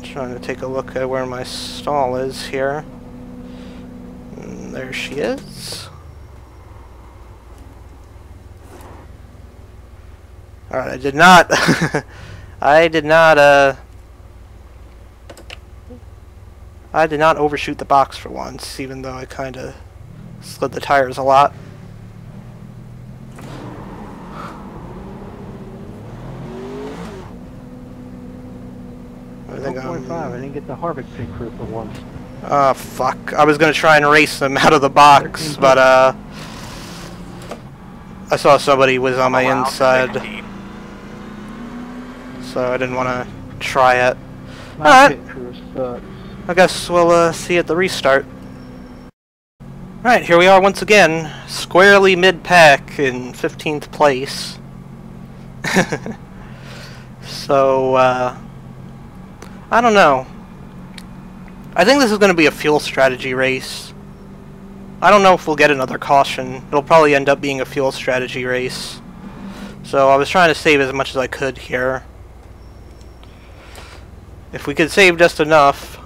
Trying to take a look at where my stall is here. And there she is. Alright, I did not I did not overshoot the box for once, even though I kinda slid the tires a lot. I think 1.5, I didn't get the Harvick pit crew for once. Oh, fuck. I was gonna try and race them out of the box, but, I saw somebody was on my inside, so I didn't want to try it. My Alright, pit crew sucks. I guess we'll, see at the restart. Alright, here we are once again, squarely mid-pack in 15th place. So, I don't know. I think this is going to be a fuel strategy race. I don't know if we'll get another caution. It'll probably end up being a fuel strategy race. So I was trying to save as much as I could here. If we could save just enough,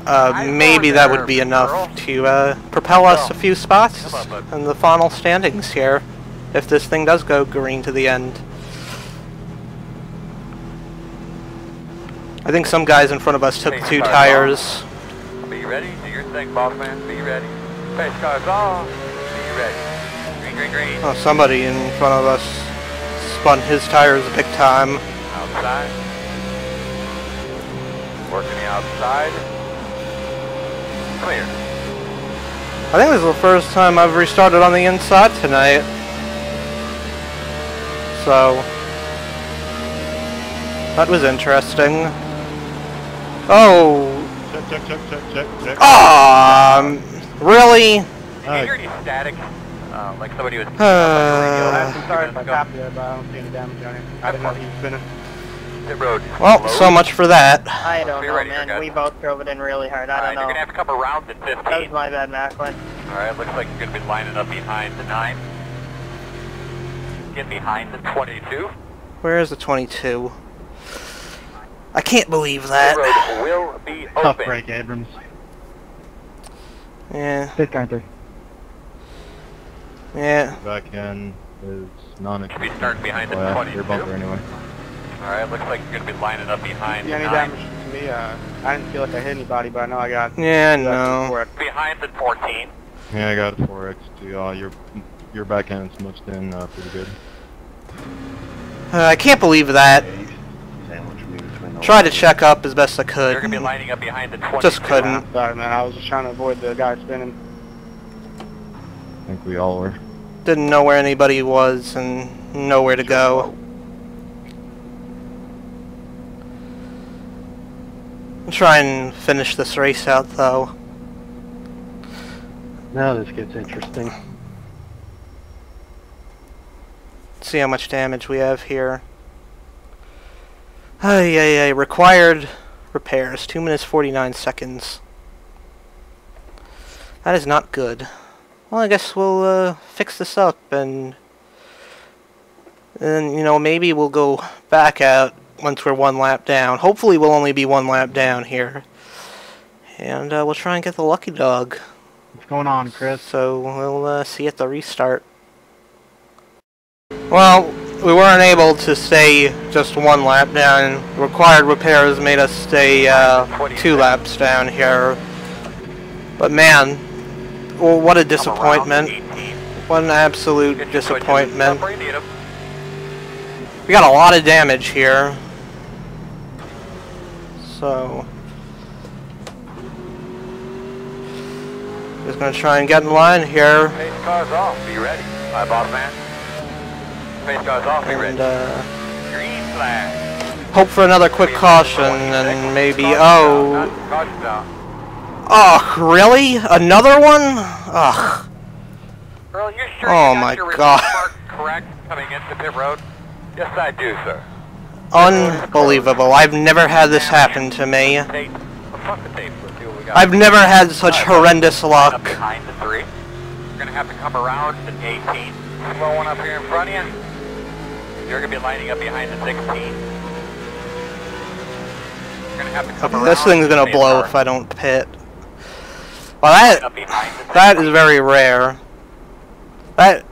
maybe that would be enough to propel us a few spots in the final standings here, if this thing does go green to the end. I think some guys in front of us took 2 tires. Be ready. Do your thing, boss man. Be ready. Pace cars off. Be ready. Green, green, green. Oh, somebody in front of us spun his tires big time. Outside. Working the outside. Clear. I think this is the first time I've restarted on the inside tonight. So that was interesting. Oh! Check. Really? Did you hear any static? Like somebody was... I'm sorry if I copied it, but I don't see any damage on it. I didn't know he was finished. Pit road. Well, so much for that. I don't Be know, ready, man. guys. We both drove it in really hard. I don't You're know. going to have a couple rounds at 15. That was my bad, Macklin. Alright, looks like you're going to be lining up behind the 9. Get behind the 22. Where is the 22? I can't believe The that. road will be Tough open. break, Abrams. Yeah, Pit counter. yeah. Back end is Should be starting behind the your 22. bumper anyway. Alright, looks like you're going to be lining up behind See the any 9. damage to me? I didn't feel like I hit anybody, but I know I got... Yeah, no. Behind the 14. Yeah, I got a 4X too. Your back end's smushed in pretty good. I can't believe that. Tried to check up as best I could. You're going to be lining up behind the 22. Just couldn't. Sorry, man. I was just trying to avoid the guy spinning. I think we all were. Didn't know where anybody was and nowhere to go. I'll try and finish this race out, though. Now this gets interesting. Let's see how much damage we have here. Ay, required repairs, 2 minutes 49 seconds. That is not good. Well, I guess we'll fix this up, and you know, maybe we'll go back out once we're 1 lap down. Hopefully we'll only be 1 lap down here. And we'll try and get the lucky dog. What's going on, Chris? So we'll see you at the restart. Well, we weren't able to stay just 1 lap down. Required repairs made us stay 2 laps down here. But man, well, what a disappointment. What an absolute disappointment. We got a lot of damage here. So just gonna try and get in line here. Pace cars off, be ready. Hi, bottom man. Pace cars off, be ready. Green flag. Hope for another quick caution and maybe, oh, really? Another one? Ugh. Earl, you sure Oh you got my your God. report correct coming into pit road? Yes, I do, sir. Unbelievable. I've never had this happen to me. Tape. Well, fuck the tape. Let's see what we got. I've never had such horrendous Up luck. behind the 3. You're gonna have to come around to 18. Slow one up here in front of you. You're gonna be lining up behind the 16. You're gonna have to come around. This thing's gonna blow if I don't pit. Well, that is very rare. That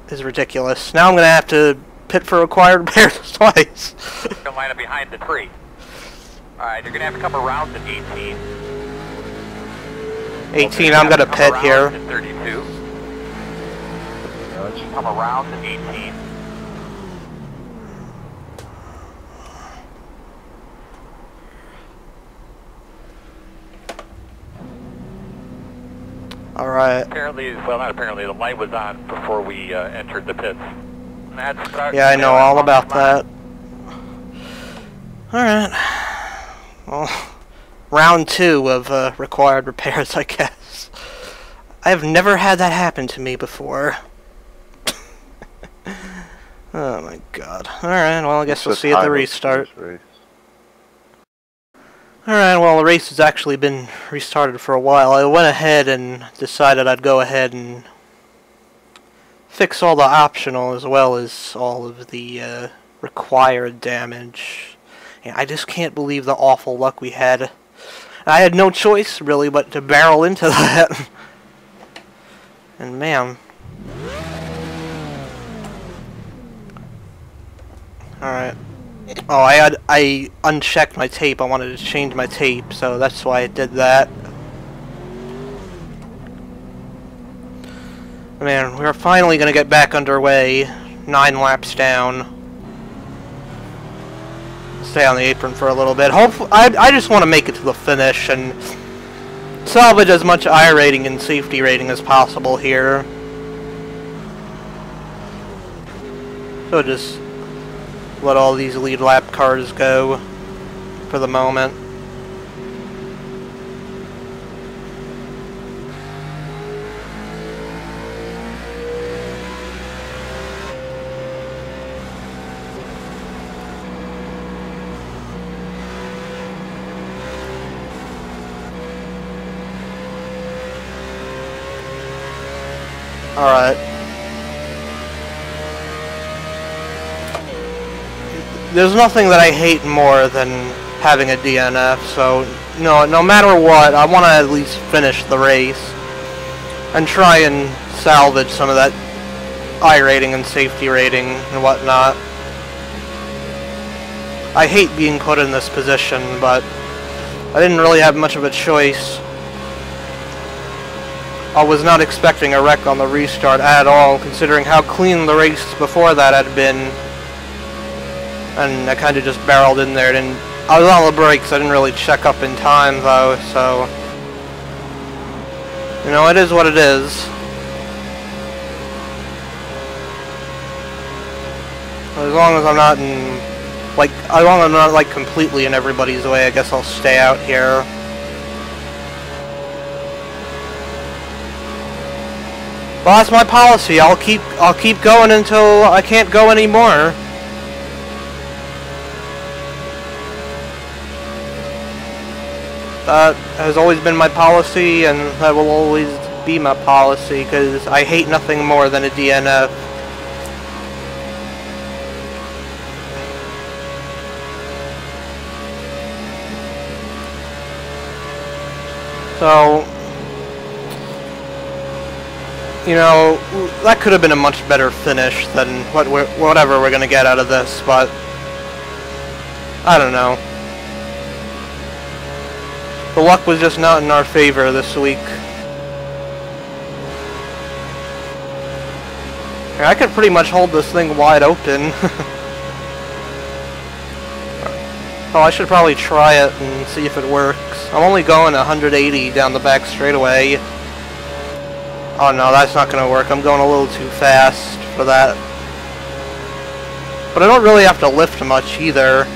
is ridiculous. Now I'm gonna have to pit for required repairs twice. You're gonna line up behind the 3. Alright, you're gonna have to come around to 18. 18, I'm gonna pit here. 32. Come around to 18. Alright. Apparently, well, not apparently, the light was on before we entered the pits. Yeah, I know all about that. Alright. Well, round 2 of required repairs, I guess. I have never had that happen to me before. Oh my god. Alright, well I guess we'll see you at the restart. Alright, well the race has actually been restarted for a while. I went ahead and decided I'd go ahead and fix all the optional as well as all of the required damage. Yeah, I just can't believe the awful luck we had. I had no choice really but to barrel into that. And man. Alright. Oh, I unchecked my tape. I wanted to change my tape, so that's why I did that. Man, we're finally gonna get back underway. 9 laps down. Stay on the apron for a little bit. Hopefully, I just want to make it to the finish and salvage as much iRating and safety rating as possible here. So just let all these lead lap cars go for the moment. Alright. There's nothing that I hate more than having a DNF, so no matter what, I want to at least finish the race and try and salvage some of that iRating and safety rating and whatnot. I hate being put in this position, but I didn't really have much of a choice. I was not expecting a wreck on the restart at all, considering how clean the race before that had been. And I kind of just barreled in there. I was on the brakes. I didn't really check up in time, though, so... You know, it is what it is. As long as I'm not in like, I want to not, like, completely in everybody's way. I guess I'll stay out here. Well, that's my policy. I'll keep going until I can't go anymore. That has always been my policy, and that will always be my policy, because I hate nothing more than a DNF. So, you know, that could have been a much better finish than whatever we're going to get out of this, but I don't know. The luck was just not in our favor this week. I could pretty much hold this thing wide open. Oh, I should probably try it and see if it works. I'm only going 180 down the back straightaway. Oh no, that's not going to work. I'm going a little too fast for that. But I don't really have to lift much either.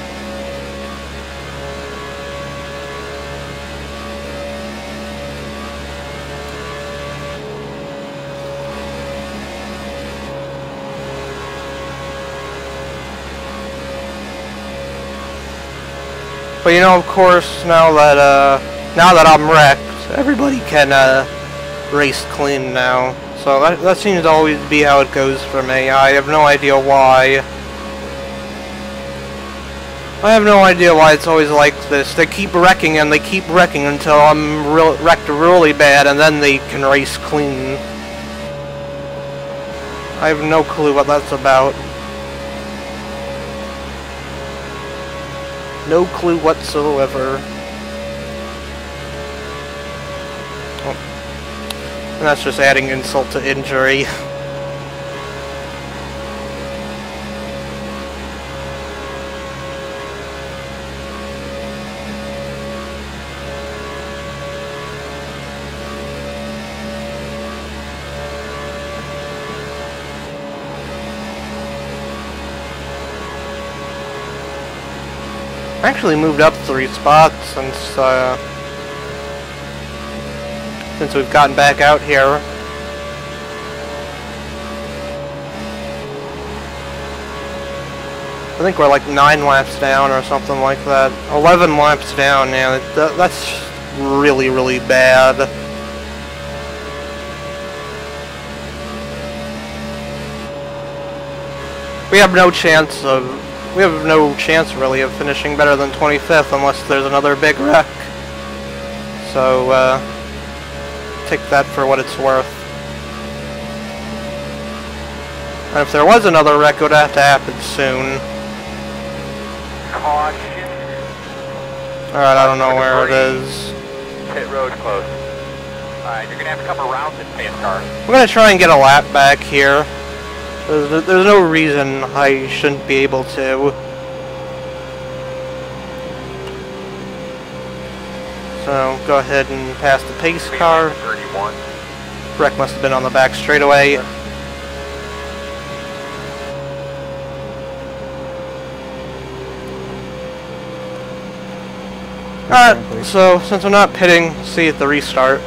But you know, of course, now that I'm wrecked, everybody can race clean now. So that seems to always be how it goes for me. I have no idea why. I have no idea why it's always like this. They keep wrecking and they keep wrecking until I'm wrecked really bad, and then they can race clean. I have no clue what that's about. No clue whatsoever. Oh. And that's just adding insult to injury. I actually moved up 3 spots since we've gotten back out here. I think we're like 9 laps down or something like that. 11 laps down, yeah, that's really, really bad. We have no chance really of finishing better than 25th unless there's another big wreck. So, take that for what it's worth. And if there was another wreck, it would have to happen soon. Caution. Alright, I don't know where it is. Pit road close. Alright, you're gonna have to come around this pace car. I'm gonna try and get a lap back here. There's no reason I shouldn't be able to. So, go ahead and pass the pace car. 31. Wreck must have been on the back straightaway. Alright, so since I'm not pitting, see at the restart.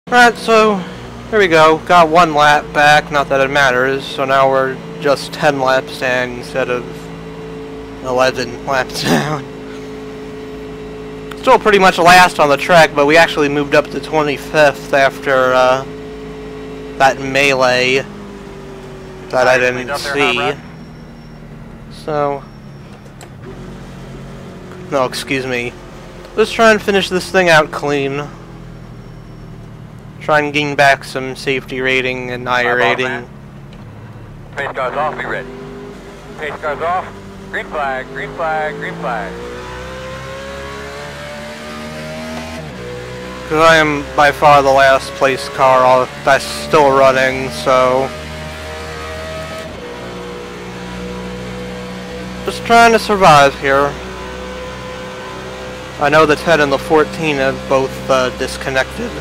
Alright, so here we go. Got 1 lap back, not that it matters. So now we're just 10 laps down instead of 11 laps down. Still pretty much last on the track, but we actually moved up to 25th after that melee that I didn't see. So, no, excuse me. Let's try and finish this thing out clean. Try and gain back some safety rating and iRacing. Pace car's off, be ready. Pace car's off. Green flag, green flag, green flag. Because I am by far the last place car that's still running, so just trying to survive here. I know the 10 and the 14 have both disconnected.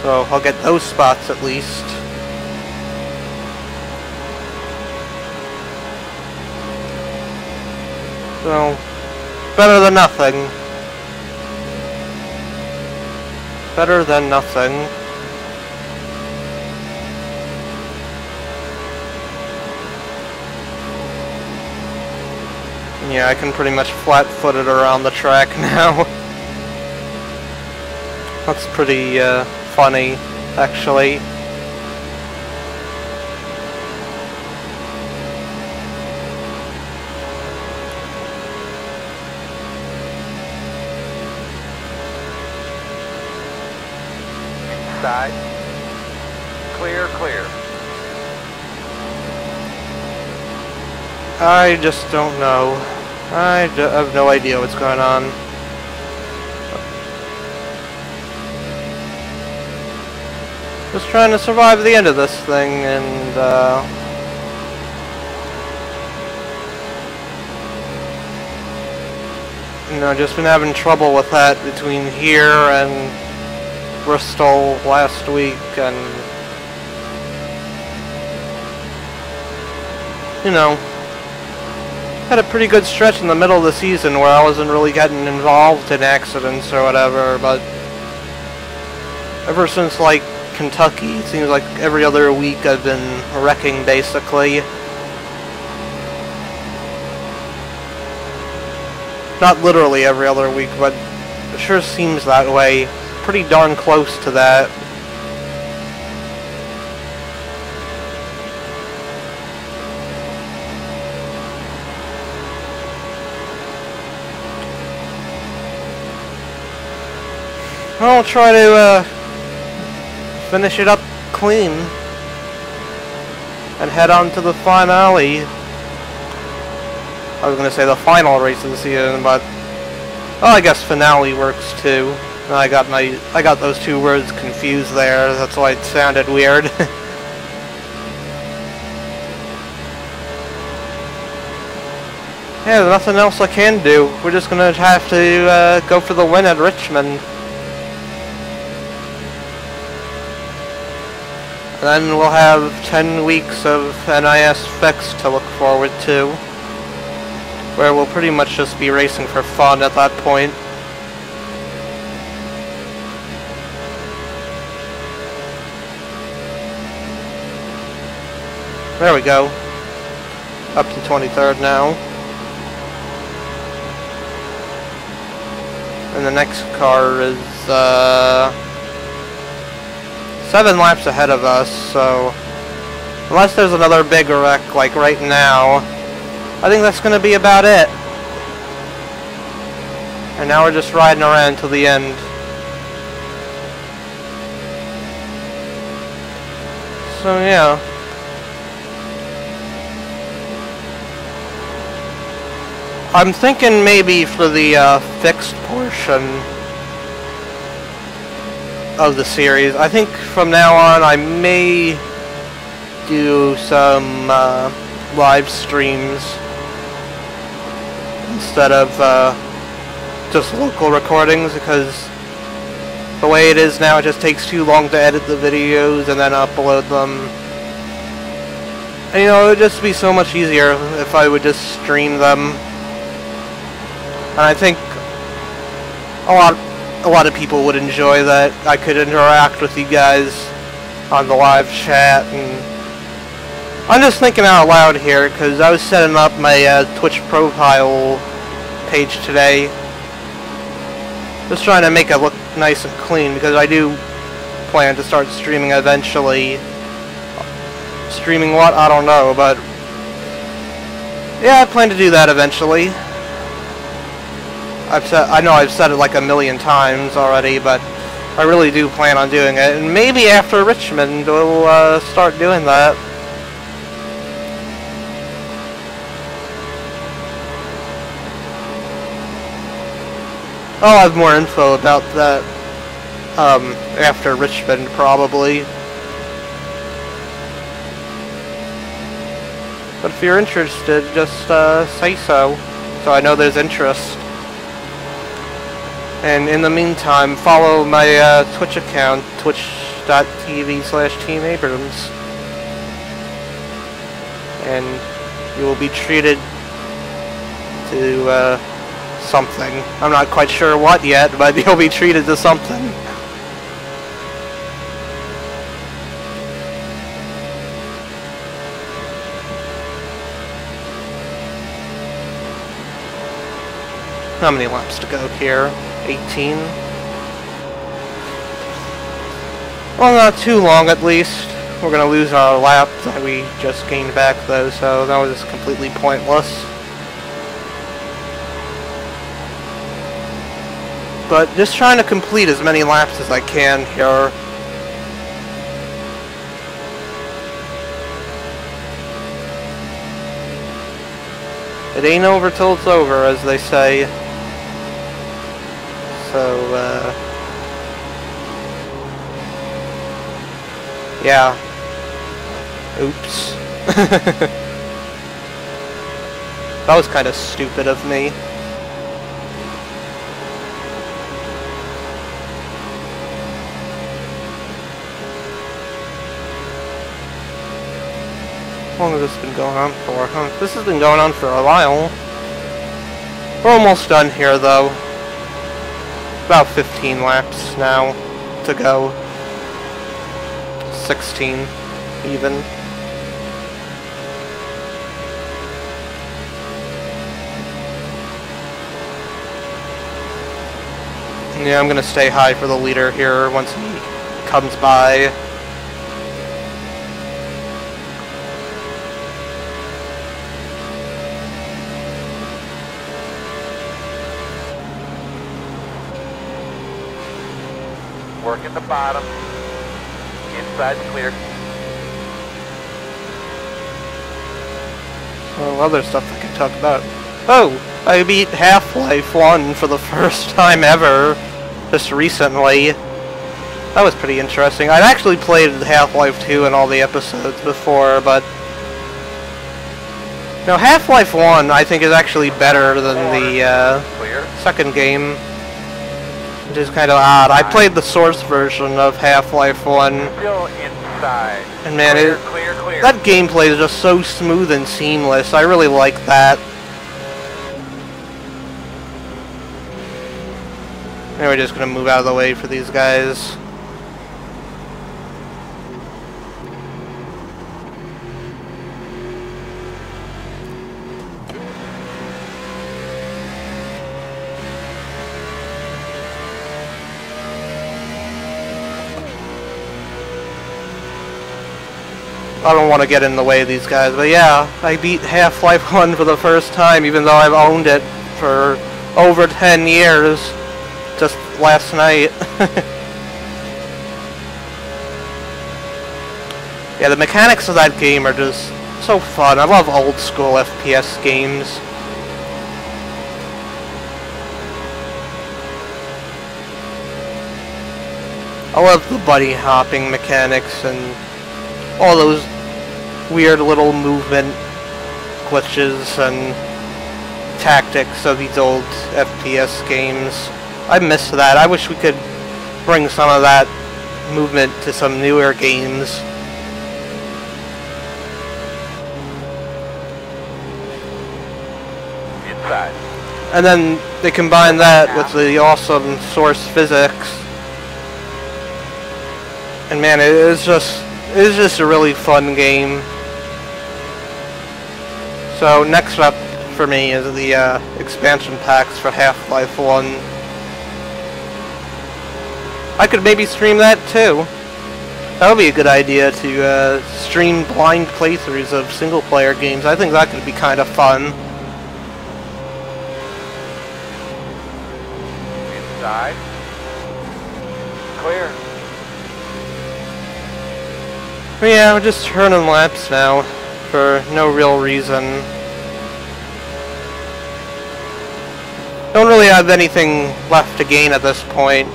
So I'll get those spots at least. So, better than nothing. Better than nothing. Yeah, I can pretty much flat-foot it around the track now. That's pretty funny, actually. Side. Clear, clear. I just don't know. I have no idea what's going on. Just trying to survive the end of this thing, and you know, just been having trouble with that between here and Bristol last week, and you know, had a pretty good stretch in the middle of the season where I wasn't really getting involved in accidents or whatever, but ever since, like, Kentucky, it seems like every other week I've been wrecking, basically. Not literally every other week, but it sure seems that way. Pretty darn close to that. I'll try to finish it up clean and head on to the finale. I was going to say the final race of the season, but oh, I guess finale works too. I got those two words confused there. That's why it sounded weird. Yeah, there's nothing else I can do. We're just gonna have to go for the win at Richmond. And then we'll have 10 weeks of NIS fix to look forward to, where we'll pretty much just be racing for fun at that point. There we go. Up to 23rd now. And the next car is 7 laps ahead of us, so unless there's another big wreck like right now, I think that's going to be about it. And now we're just riding around till the end. So yeah. I'm thinking maybe for the fixed portion of the series, I think from now on I may do some live streams instead of just local recordings, because the way it is now, it just takes too long to edit the videos and then upload them. And you know, it would just be so much easier if I would just stream them. And I think a lot of people would enjoy that. I could interact with you guys on the live chat, and I'm just thinking out loud here because I was setting up my Twitch profile page today, just trying to make it look nice and clean, because I do plan to start streaming eventually. Streaming what? I don't know, but yeah, I plan to do that eventually. I know I've said it like a million times already, but I really do plan on doing it. And maybe after Richmond we'll start doing that. I'll have more info about that after Richmond, probably. But if you're interested, just say so I know there's interest. And in the meantime, follow my Twitch account, twitch.tv/TeamAbrams. And you will be treated to something. I'm not quite sure what yet, but he'll be treated to something. How many laps to go here? 18? Well, not too long at least. We're gonna lose our lap that we just gained back though, so that was completely pointless. But just trying to complete as many laps as I can here. It ain't over till it's over, as they say. So, yeah. Oops. That was kind of stupid of me. How long has this been going on for? Huh? This has been going on for a while. We're almost done here, though. About 15 laps now to go. 16, even. Yeah, I'm gonna stay high for the leader here once he comes by. Work at the bottom. Inside's clear. Well, other stuff I can talk about. Oh! I beat Half-Life 1 for the first time ever, just recently. That was pretty interesting. I'd actually played Half-Life 2 in all the episodes before, but... No, Half-Life 1 I think is actually better than the second game. Which is kind of odd. I played the source version of Half-Life 1. Still inside. And man, clear. that gameplay is just so smooth and seamless. I really like that. Now we're just gonna move out of the way for these guys. I don't want to get in the way of these guys, but yeah, I beat Half-Life 1 for the first time, even though I've owned it for over 10 years, just last night. Yeah, the mechanics of that game are just so fun. I love old school FPS games. I love the buddy hopping mechanics and all those weird little movement glitches and tactics of these old FPS games. I miss that. I wish we could bring some of that movement to some newer games. Inside. And then they combine that with the awesome source physics. And man, it is just a really fun game. So next up for me is the expansion packs for Half-Life 1. I could maybe stream that too. That would be a good idea to stream blind playthroughs of single-player games. I think that could be kind of fun. Inside. Clear. But yeah, we're just turning laps now, for no real reason. Don't really have anything left to gain at this point.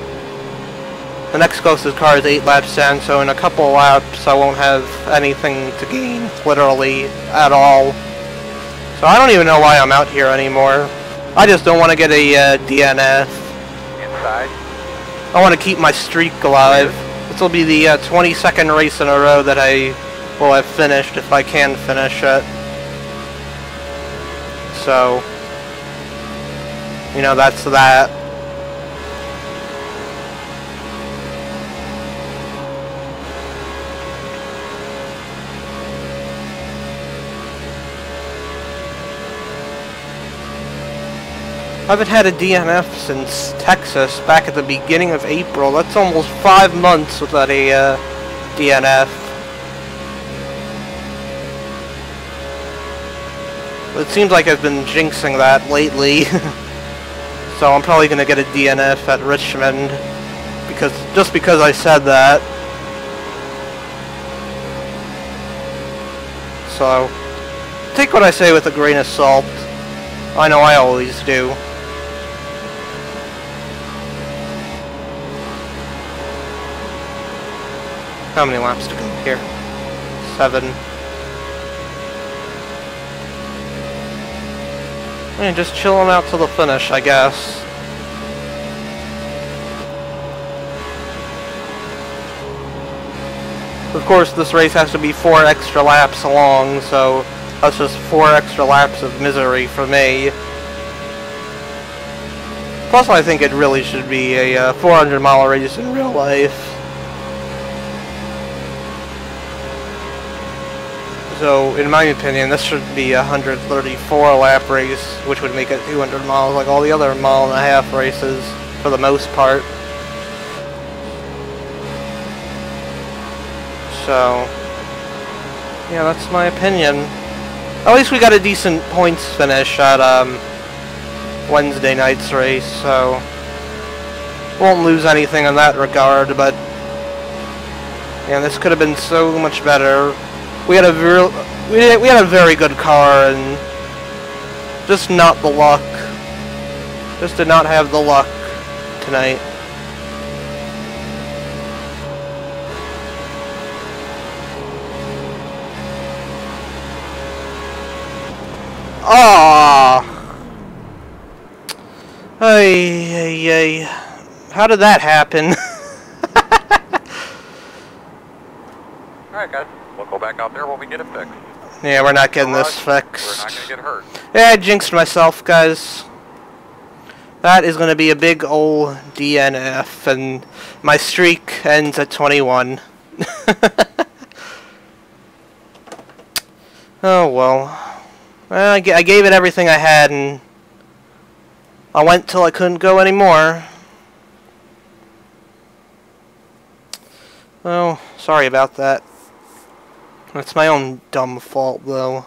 The next closest car is 8 laps in, so in a couple of laps I won't have anything to gain, literally, at all. So I don't even know why I'm out here anymore. I just don't want to get a DNF. Inside. I want to keep my streak alive. This will be the 22nd race in a row that I will have finished, if I can finish it. So, you know, that's that. I haven't had a DNF since Texas, back at the beginning of April. That's almost 5 months without a DNF. It seems like I've been jinxing that lately. So I'm probably going to get a DNF at Richmond, just because I said that. So, take what I say with a grain of salt. I know I always do. How many laps to go here? 7. And just chilling out till the finish, I guess. Of course, this race has to be 4 extra laps long, so that's just 4 extra laps of misery for me. Plus, I think it really should be a 400-mile race in real life. So, in my opinion, this should be a 134-lap race, which would make it 200 miles like all the other mile-and-a-half races, for the most part. So, yeah, that's my opinion. At least we got a decent points finish at Wednesday night's race, so won't lose anything in that regard, but yeah, this could have been so much better. We had a very good car, and just not the luck. Just did not have the luck tonight. Ah! Ay. How did that happen? Alright guys, we'll go back out there when we get it fixed. Yeah, we're not getting this fixed. We're not going to get hurt. Yeah, I jinxed myself, guys. That is going to be a big old DNF, and my streak ends at 21. Oh, well. I gave it everything I had, and I went till I couldn't go anymore. Oh, sorry about that. It's my own dumb fault, though.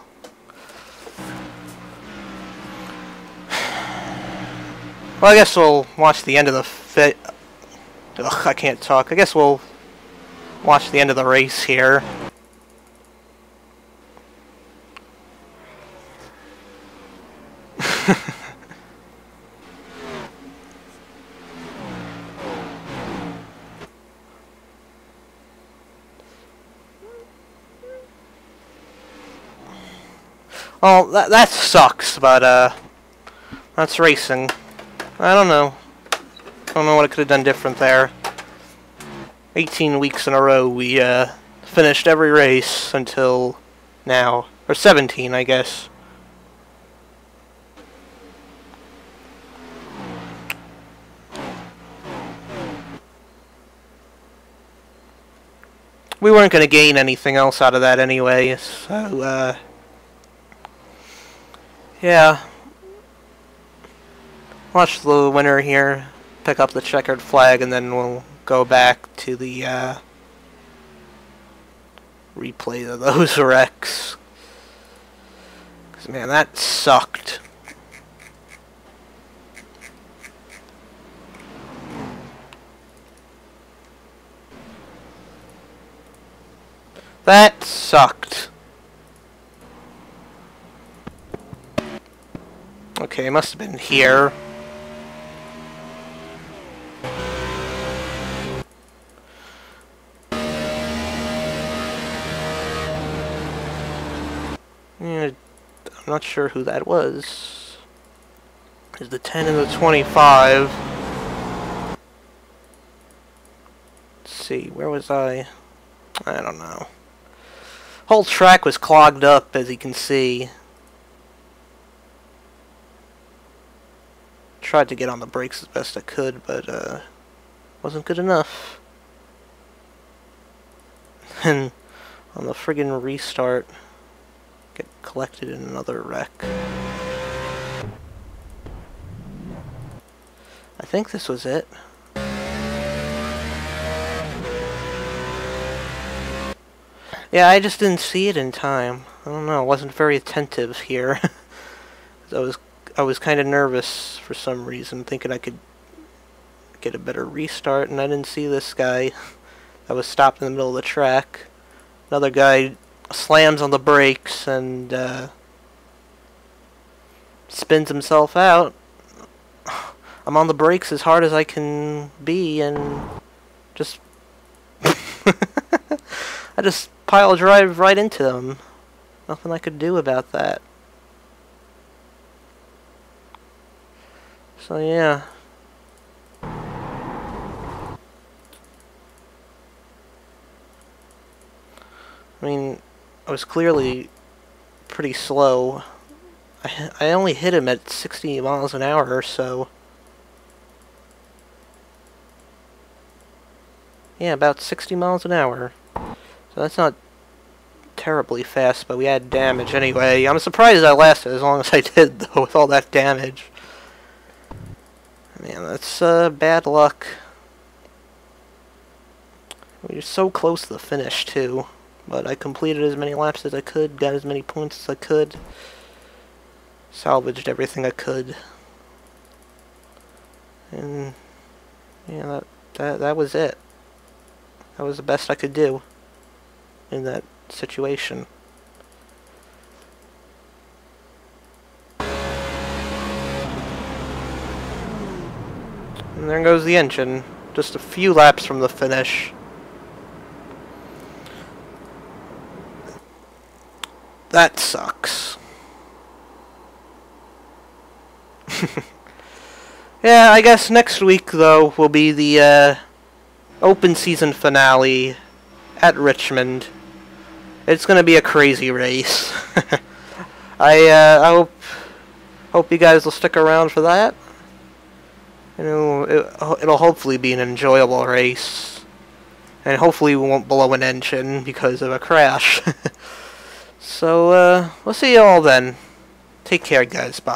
Well, I guess we'll watch the end of the Ugh, I can't talk. I guess we'll watch the end of the race here. Well, that sucks, but that's racing. I don't know. I don't know what I could have done different there. 18 weeks in a row, we finished every race until now. Or 17, I guess. We weren't going to gain anything else out of that anyway, so, yeah. Watch the winner here, pick up the checkered flag, and then we'll go back to the replay of those wrecks. 'Cause, man, that sucked. That sucked. Okay, it must have been here. I'm not sure who that was. There's the 10 and the 25. Let's see, where was I? I don't know. Whole track was clogged up, as you can see. tried to get on the brakes as best I could, but wasn't good enough. And on the friggin' restart, get collected in another wreck. I think this was it. Yeah, I just didn't see it in time. I don't know, I wasn't very attentive here. I was kind of nervous for some reason, thinking I could get a better restart, and I didn't see this guy that was stopped in the middle of the track. Another guy slams on the brakes and spins himself out. I'm on the brakes as hard as I can be, and just I just pile drive right into them. Nothing I could do about that. So yeah. I mean, I was clearly pretty slow. I only hit him at 60 miles an hour or so. Yeah, about 60 miles an hour. So that's not terribly fast, but we had damage anyway. I'm surprised I lasted as long as I did, though, with all that damage. Man, that's bad luck. We were so close to the finish, too. But I completed as many laps as I could, got as many points as I could. Salvaged everything I could. And yeah, that was it. That was the best I could do in that situation. And there goes the engine. Just a few laps from the finish. That sucks. Yeah, I guess next week, though, will be the open season finale at Richmond. It's gonna be a crazy race. I hope you guys will stick around for that. You know, it'll hopefully be an enjoyable race, and hopefully we won't blow an engine because of a crash. So we'll see you all then. Take care, guys. Bye.